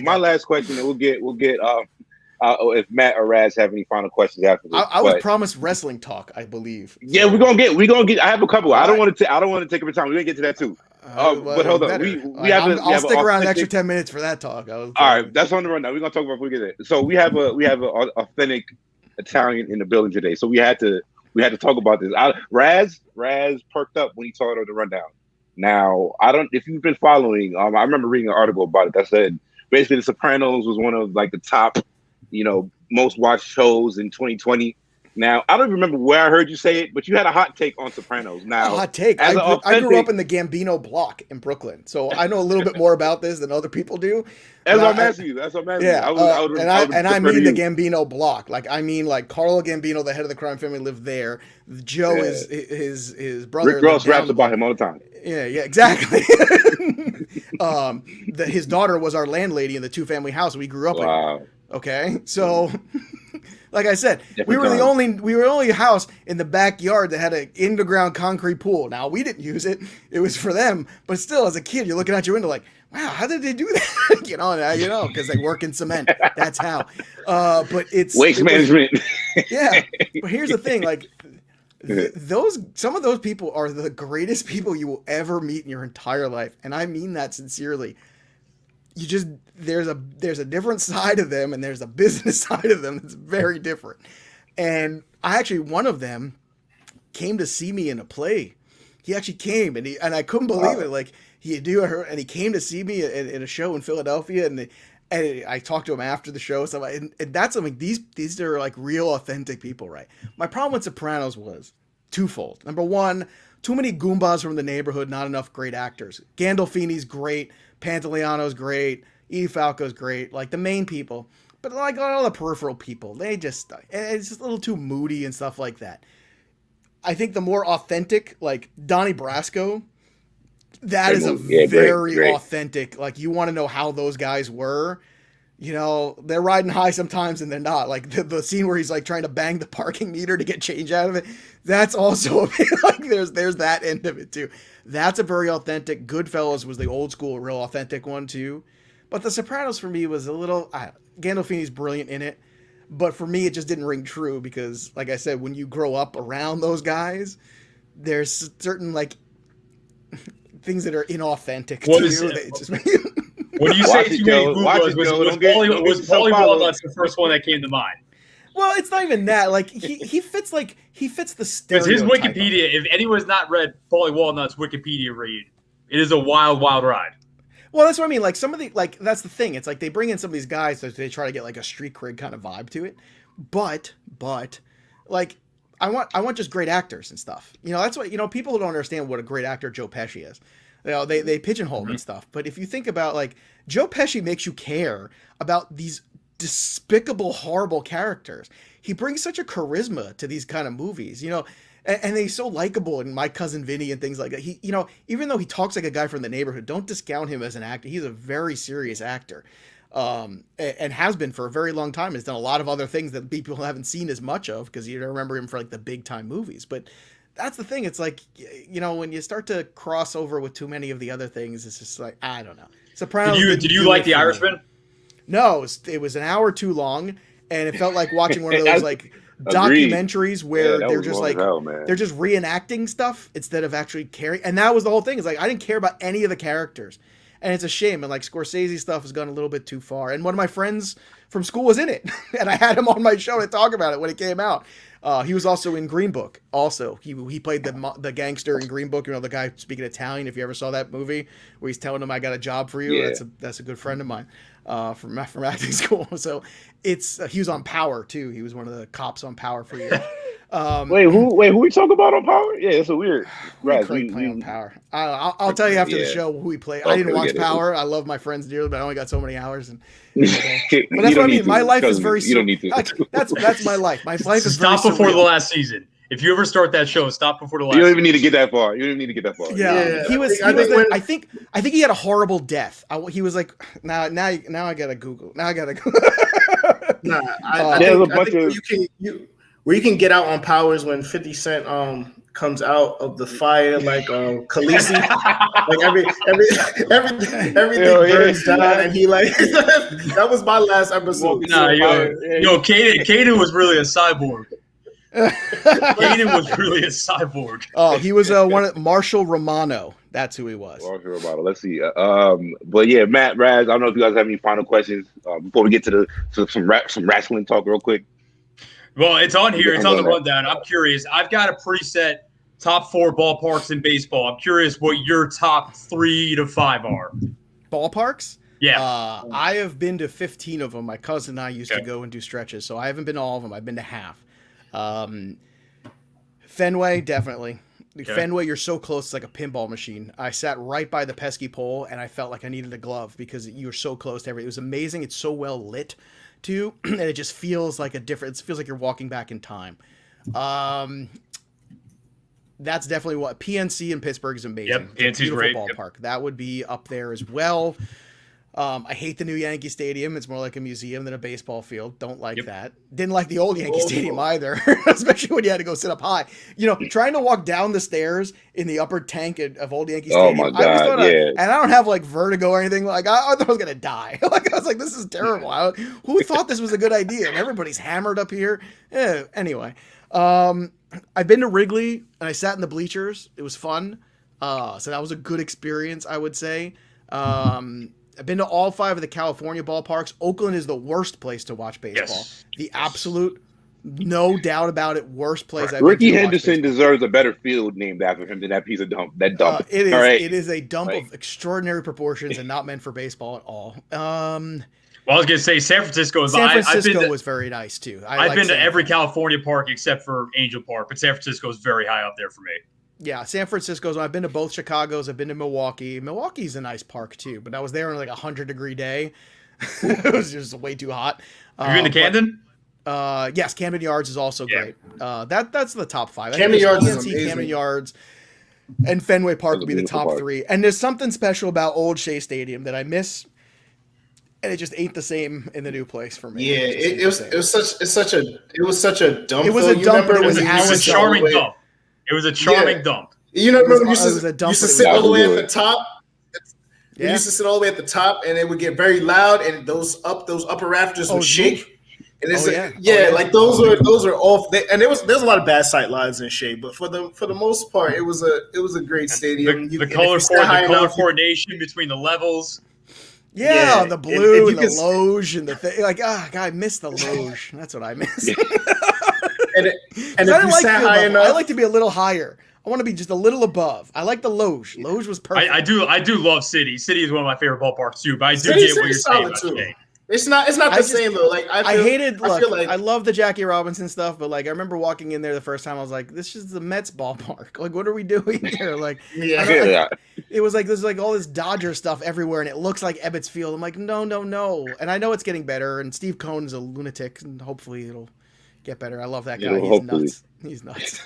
my last question, and we'll get if Matt or Raz have any final questions after this. I was promised wrestling talk, I believe. Yeah, so. we're gonna get. I have a couple. I don't want to take up your time. We're gonna get to that too. But hold on, I'll stick around an extra 10 minutes for that talk. All right, that's on the rundown. We're gonna talk about before we get there. So we have a authentic Italian in the building today. So we had to talk about this. Raz perked up when he told her the rundown. Now if you've been following, I remember reading an article about it that said basically The Sopranos was one of the top, most watched shows in 2020. Now, I don't remember where I heard you say it, but you had a hot take on Sopranos. Now, a hot take. I grew up in the Gambino block in Brooklyn, so I know a little bit more about this than other people do. That's what I'm asking you. Yeah, I mean the Gambino block. I mean Carlo Gambino, the head of the crime family, lived there. Joe is his brother. Rick Ross raps about him all the time. Yeah, exactly. His daughter was our landlady in the 2-family house we grew up in. Okay, so Like I said, we were the only house in the backyard that had an underground concrete pool. Now we didn't use it; it was for them. But still, as a kid, you're looking out your window like, wow, how did they do that? Because they work in cement. That's how. But waste management. Yeah, but here's the thing: like some of those people are the greatest people you will ever meet in your entire life, and I mean that sincerely. There's a different side of them, and there's a business side of them that's very different. And one of them came to see me in a play. He actually came, and I couldn't believe it. Like he came to see me in a show in Philadelphia, and I talked to him after the show. So and that's something. These are like real authentic people, right? My problem with Sopranos was twofold. Number one, too many Goombas from the neighborhood, not enough great actors. Gandolfini's great, Pantoliano's great, Edie Falco's great, like the main people. But like all the peripheral people, it's just a little too moody and stuff like that. I think the more authentic, like Donnie Brasco, that is very authentic. Like you want to know how those guys were. You know, they're riding high sometimes and they're not. Like the scene where he's like trying to bang the parking meter to get change out of it. That's also a bit like there's that end of it too. That's a very authentic. Goodfellas was the old school, real authentic one too. But The Sopranos for me was a little. Gandolfini's brilliant in it, but for me it just didn't ring true because, like I said, when you grow up around those guys, there's certain like things that are inauthentic to you. When you say too many Goombas, was Paulie Walnuts the first one that came to mind? Well, it's not even that. Like he fits the stereotype. Because his Wikipedia, if anyone's not read Paulie Walnut's Wikipedia read, it is a wild, wild ride. Well, that's what I mean. Like some of the that's the thing. It's like they bring in some of these guys so they try to get like a street cred kind of vibe to it. But like I want just great actors and stuff. You know, that's what people who don't understand what a great actor Joe Pesci is. You know, they pigeonhole him and stuff. But if you think about like Joe Pesci makes you care about these despicable, horrible characters. He brings such a charisma to these kind of movies, and he's so likable in My Cousin Vinny and things like that. He, even though he talks like a guy from the neighborhood, don't discount him as an actor. He's a very serious actor, and has been for a very long time. Has done a lot of other things that people haven't seen as much of because you don't remember him for like the big time movies. But that's the thing. It's like, when you start to cross over with too many of the other things, it's just like, I don't know. Sopranos. Did you like The Irishman? No, it was an hour too long, and it felt like watching one of those like documentaries where they're just like they're just reenacting stuff instead of actually caring. And that was the whole thing. It's like I didn't care about any of the characters, and it's a shame. And like Scorsese stuff has gone a little bit too far. And one of my friends from school was in it, and I had him on my show to talk about it when it came out. He was also in Green Book. Also, he played the gangster in Green Book. The guy speaking Italian. If you ever saw that movie where he's telling him, "I got a job for you." Yeah. That's a good friend of mine from acting school. So he was on Power too. He was one of the cops on Power for years. Who we talk about on Power? Yeah, it's a weird. Right, we play on Power. I'll tell you after the show who we play. I didn't watch Power. I love my friends dearly, but I only got so many hours. And but that's what I mean. My life is very. You don't need to. That's my life. My life is stop very before the last season. If you ever start that show, stop before the last. You don't even need to get that far. Yeah. He was. I think he had a horrible death. He was like, now I gotta Google. Now I gotta Google. I think where you can get out on Powers when 50 Cent comes out of the fire like Khaleesi, like everything burns down, and he like that was my last episode. Kaden was really a cyborg. Kaden was really a cyborg. Oh, he was Marshall Romano. That's who he was. Marshall Romano. Let's see. But yeah, Matt, Raz. I don't know if you guys have any final questions before we get to some wrestling talk real quick. Well, it's on here. It's on the rundown. I'm curious. I've got a preset top 4 ballparks in baseball. I'm curious what your top 3 to 5 are. Ballparks? Yeah. I have been to 15 of them. My cousin and I used to go and do stretches, so I haven't been to all of them. I've been to half. Fenway, definitely. Okay. Fenway, you're so close. It's like a pinball machine. I sat right by the pesky pole, and I felt like I needed a glove because you were so close to everything. It was amazing. It's so well lit, too, and it just feels like it feels like you're walking back in time. That's definitely what PNC in Pittsburgh is amazing. Yep, PNC's great. Ballpark. Yep. That would be up there as well. I hate the new Yankee Stadium. It's more like a museum than a baseball field. Don't like that. Didn't like the old Yankee Stadium either, especially when you had to go sit up high. You know, trying to walk down the stairs in the upper tank of old Yankee Stadium. Oh my God, and I don't have like vertigo or anything. Like I thought I was gonna die. Like I was like, this is terrible. Who thought this was a good idea? And everybody's hammered up here. Anyway, I've been to Wrigley and I sat in the bleachers. It was fun. So that was a good experience, I would say. I've been to all 5 of the California ballparks. Oakland is the worst place to watch baseball. Yes. The absolute, no doubt about it, worst place I've Ricky been to Henderson deserves a better field named after him than that piece of dump. That dump. It is a dump of extraordinary proportions and not meant for baseball at all. Well, I was gonna say San Francisco was. San Francisco was very nice too. I've been to every California park except for Angel Park, but San Francisco is very high up there for me. Yeah, San Francisco's. I've been to both Chicago's. I've been to Milwaukee. Milwaukee's a nice park too, but I was there on like 100-degree day. It was just way too hot. Have you been to Camden? Yes, Camden Yards is also great. That's the top 5. Camden Yards is amazing. Camden Yards and Fenway Park would be the top 3. And there's something special about Old Shea Stadium that I miss, and it just ain't the same in the new place for me. Yeah, it was such a dump. It was a dump, but it was a charming dump. It was a charming dump. You know, remember used to sit all the way at the top. Yeah. We used to sit all the way at the top, and it would get very loud, and those upper rafters would shake. And it's like those are off. And there's a lot of bad sight lines in Shea, but for the most part, it was a great stadium. The color coordination between the levels. Yeah, the blue and the loge and the thing. Like, God, I miss the loge. That's what I miss. And if you sat high enough, I like to be a little higher. I want to be just a little above. I like the loge. Loge was perfect. I do love City. City is one of my favorite ballparks too. But I do get what you're saying about Shea. It's not the same though. Like I love the Jackie Robinson stuff, but like I remember walking in there the first time, I was like, "This is the Mets ballpark. Like, what are we doing here?" Like, it was like there's like all this Dodger stuff everywhere, and it looks like Ebbets Field. I'm like, no. And I know it's getting better, and Steve Cohen's a lunatic, and hopefully it'll get better. I love that guy. He's nuts.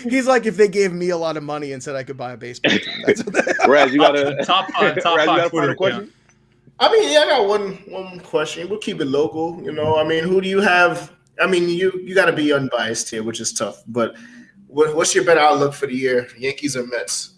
He's like if they gave me a lot of money and said I could buy a baseball team. That's what Raz, you got a top five Twitter question. I mean, I got one question. We'll keep it local. You know, I mean, who do you have? I mean, you got to be unbiased here, which is tough. But what's your better outlook for the year, Yankees or Mets?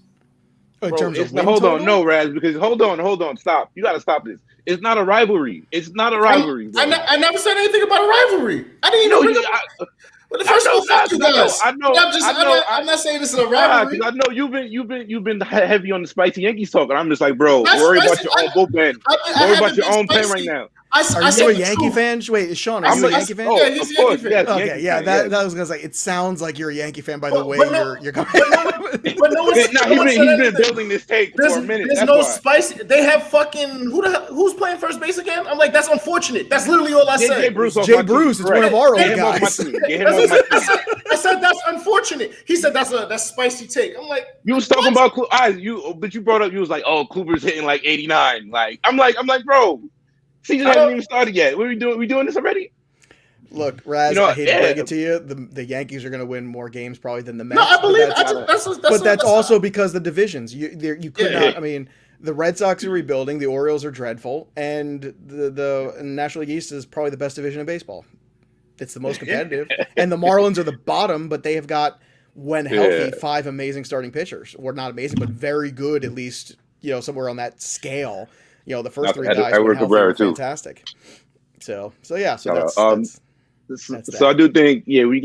In terms of hold on, no, Raz, because hold on, stop. You got to stop this. It's not a rivalry. It's not a rivalry. I never said anything about a rivalry. I didn't even bring up. But first of all, fuck you guys. I'm not saying this is a rivalry. I know you've been heavy on the spicy Yankees talk, and I'm just like, bro, worry about your own bullpen. Worry about your own pen right now. Are you a Yankee fan? Wait, Sean, are you a Yankee fan? Yeah, he's a Yankee fan. Yes, okay, Yankee fan, that was gonna say. It sounds like you're a Yankee fan by the way you're coming. But he's been building this take for a minute. There's no spicy. They have fucking who's playing first base again? I'm like, that's unfortunate. That's literally all I said. Jay Bruce, it's one of our old guys. I said that's unfortunate. He said that's spicy take. I'm like, you was talking about but you brought up you was like, oh, Kluber's hitting like 89. Like I'm like, bro. Season hasn't even started yet. What are we doing? We doing this already? Look, Raz, I hate to break it to you. The Yankees are going to win more games probably than the Mets. No, I believe that's also because the divisions. You could not. I mean, the Red Sox are rebuilding. The Orioles are dreadful, and the National League East is probably the best division in baseball. It's the most competitive, and the Marlins are the bottom, but they have got, when healthy, 5 amazing starting pitchers, or not amazing, but very good, at least somewhere on that scale. The first 3 guys were fantastic. So that's so I do think we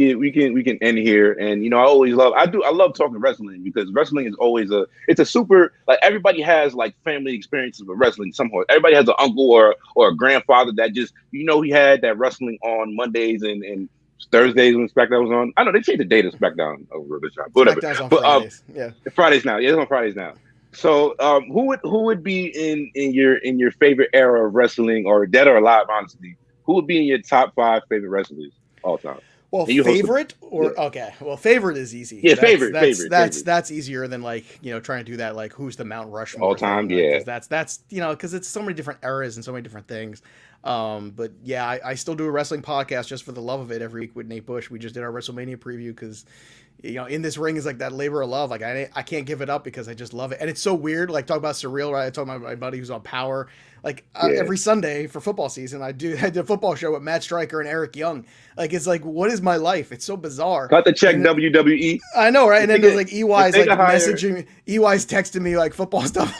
can end here, and I love talking wrestling because wrestling is always it's a super, like, everybody has like family experiences with wrestling somehow. Everybody has an uncle or a grandfather that just he had that wrestling on Mondays and Thursdays when SmackDown was on. I know they changed the date of SmackDown over the shop, whatever. SmackDown's on Fridays. Fridays now. Yeah, it's on Fridays now. So, who would be in your favorite era of wrestling, or dead or alive? Honestly, who would be in your top 5 favorite wrestlers all time? Well, favorite okay. Well, favorite is easy. Yeah, favorite. Favorite. That's easier than trying to do that. Like, who's the Mount Rushmore all time? Thing, yeah, that's because it's so many different eras and so many different things. But yeah, I still do a wrestling podcast just for the love of it every week with Nate Bush. We just did our WrestleMania preview because in this ring is like that labor of love. Like I can't give it up because I just love it. And it's so weird. Like talk about surreal, right? I told my buddy who's on Power, like every Sunday for football season, I did a football show with Matt Stryker and Eric Young. Like, it's like, what is my life? It's so bizarre. Cut the check, WWE. I know, right? And then there's like EY's like messaging, EY's texting me like football stuff.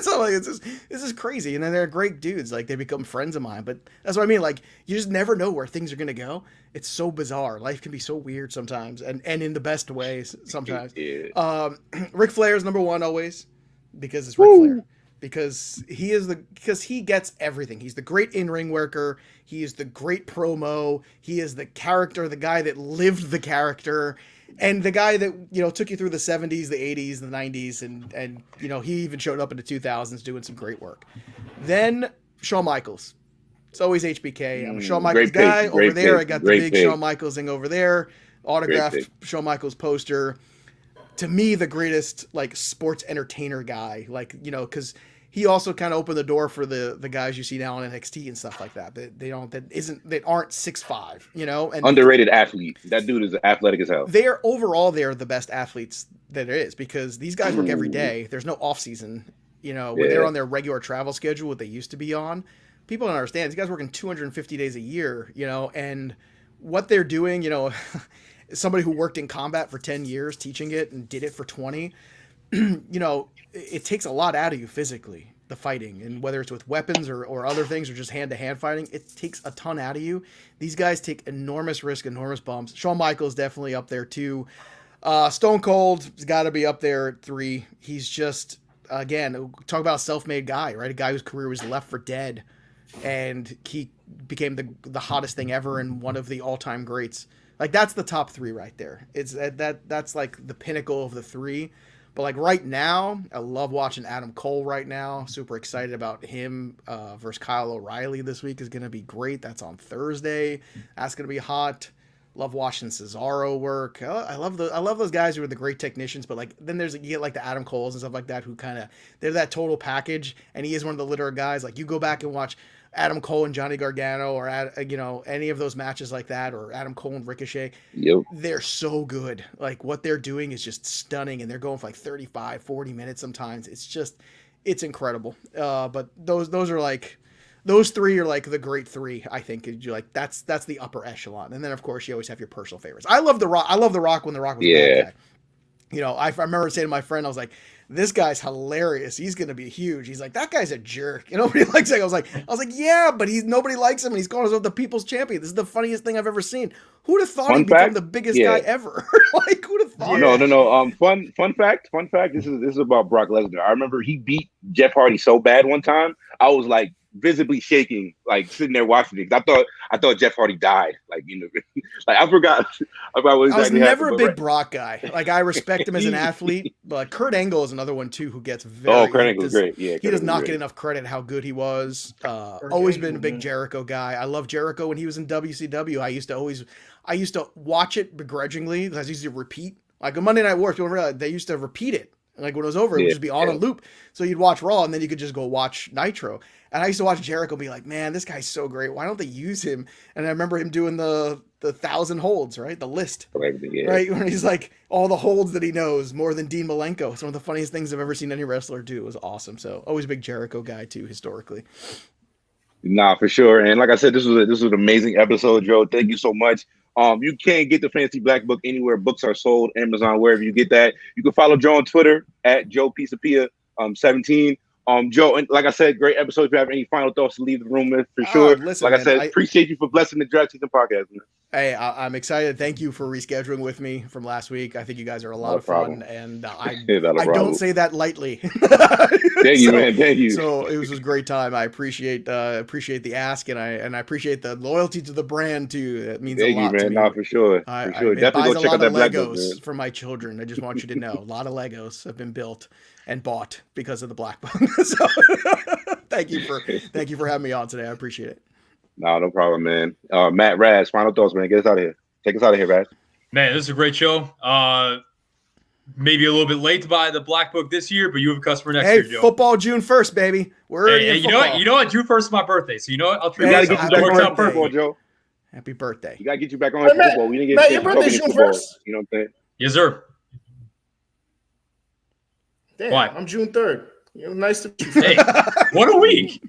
So like, this is crazy. And then they're great dudes. Like they become friends of mine. But that's what I mean. Like you just never know where things are gonna go. It's so bizarre. Life can be so weird sometimes, and in the best ways sometimes. Ric Flair is number one always because it's Ric Flair. Because he gets everything. He's the great in-ring worker. He is the great promo. He is the character, the guy that lived the character, and the guy that took you through the 70s, the 80s, the 90s, and he even showed up in the 2000s doing some great work. Then Shawn Michaels. It's always HBK. I'm a Shawn Michaels guy over there. I got the big Shawn Michaels thing over there. Autographed Shawn Michaels poster. To me, the greatest like sports entertainer guy. Like because he also kind of opened the door for the guys you see now on NXT and stuff like that. They aren't 6'5", and underrated athlete. That dude is athletic as hell. They're the best athletes that there is because these guys work every day. There's no off season, when they're on their regular travel schedule, what they used to be on. People don't understand. These guys working 250 days a year, and what they're doing, somebody who worked in combat for 10 years, teaching it and did it for 20, it takes a lot out of you physically, the fighting, and whether it's with weapons or other things or just hand-to-hand fighting, it takes a ton out of you. These guys take enormous risk, enormous bumps. Shawn Michaels definitely up there too. Stone Cold's got to be up there at 3. He's just, again, talk about a self-made guy, right? A guy whose career was left for dead, and he became the hottest thing ever and one of the all-time greats. Like that's the top 3 right there. It's that's like the pinnacle of the 3. But like right now, I love watching Adam Cole right now. Super excited about him versus Kyle O'Reilly this week is going to be great. That's on Thursday. That's going to be hot. Love watching Cesaro work. I love those guys who are the great technicians. But like then you get like the Adam Coles and stuff like that who they're that total package. And he is one of the litter of guys. Like you go back and watch Adam Cole and Johnny Gargano or any of those matches like that, or Adam Cole and Ricochet. Yep. They're so good. Like what they're doing is just stunning, and they're going for like 35, 40 minutes sometimes. It's incredible. But those are like those 3 are like the great 3, I think. You're like that's the upper echelon. And then of course you always have your personal favorites. I love The Rock. I love The Rock when The Rock was a bad guy. I remember saying to my friend, I was like, this guy's hilarious. He's going to be huge. He's like, that guy's a jerk. Nobody likes him. I was like, yeah, but nobody likes him, and he's calling himself the people's champion. This is the funniest thing I've ever seen. Who'd have thought he'd become the biggest guy ever? Like, who'd have thought? No. Fun fact. This is about Brock Lesnar. I remember he beat Jeff Hardy so bad one time. I was like visibly shaking, like sitting there watching it. I thought Jeff Hardy died. Like like I forgot about what exactly happened. I was never a big Brock guy. Like I respect him as an athlete, but Kurt Angle is another one too who gets very. Kurt Angle's great. Yeah, he does not get enough credit how good he was. Always been a big Jericho guy. I love Jericho when he was in WCW. I used to watch it begrudgingly because I used to repeat. Like on Monday Night Wars, people realize they used to repeat it. Like when it was over, it would just be on a loop. So you'd watch Raw and then you could just go watch Nitro. And I used to watch Jericho be like, man, this guy's so great. Why don't they use him? And I remember him doing the 1,000 holds, right? The list, right? When he's like all the holds that he knows more than Dean Malenko. It's one of the funniest things I've ever seen any wrestler do. It was awesome. So always a big Jericho guy too, historically. Nah, for sure. And like I said, this was an amazing episode, Joe. Thank you so much. You can't get the Fantasy Black Book anywhere books are sold, Amazon, wherever you get that. You can follow Joe on Twitter at Joe Pisapia 17. Joe, and like I said, great episode. If you have any final thoughts to leave the room with, for sure. Listen, like I said, appreciate you for blessing the Draft Season podcast, man. Hey, I'm excited. Thank you for rescheduling with me from last week. I think you guys are a lot of fun, and I don't say that lightly. Thank you, man. Thank you. So it was a great time. I appreciate the ask, and I appreciate the loyalty to the brand too. That means a lot. Thank you, man. To me. No, for sure. For sure. Definitely go check out that Black Book, man. For my children. I just want you to know, a lot of Legos have been built and bought because of the Black Book. So thank you for having me on today. I appreciate it. No problem, man. Matt, Raz, final thoughts, man. Get us out of here. Take us out of here, Raz. Man, this is a great show. Maybe a little bit late to buy the Black Book this year, but you have a customer next year, Joe. Football June 1st, baby. We're you know what? June 1st is my birthday, so you know what? I'll treat you. Gotta get you back on football, Joe. Happy birthday. We gotta get you back on Hey, Matt, football. We didn't Matt, get your talking birthday's June football. 1st? You know what I'm saying? Yes, sir. Damn, Why? I'm June 3rd. Nice to meet you. Hey, what a week.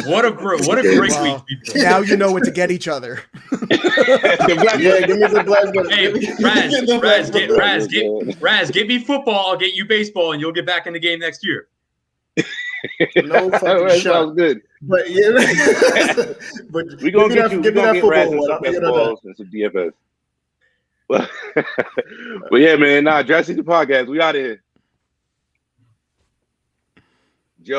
What a great Wow. week. Now you know what to get each other. The black Yeah, give me the black belt. Hey, Give me the black belt. Raz, get me football. I'll get you baseball, and you'll get back in the game next year. No fucking that shot. sounds good. But yeah, but We gonna get you. We Give me gonna that get Raz football and one. some I'll best get on balls and some DFS. But yeah, man. Nah, Draft Season Podcast. We out of here.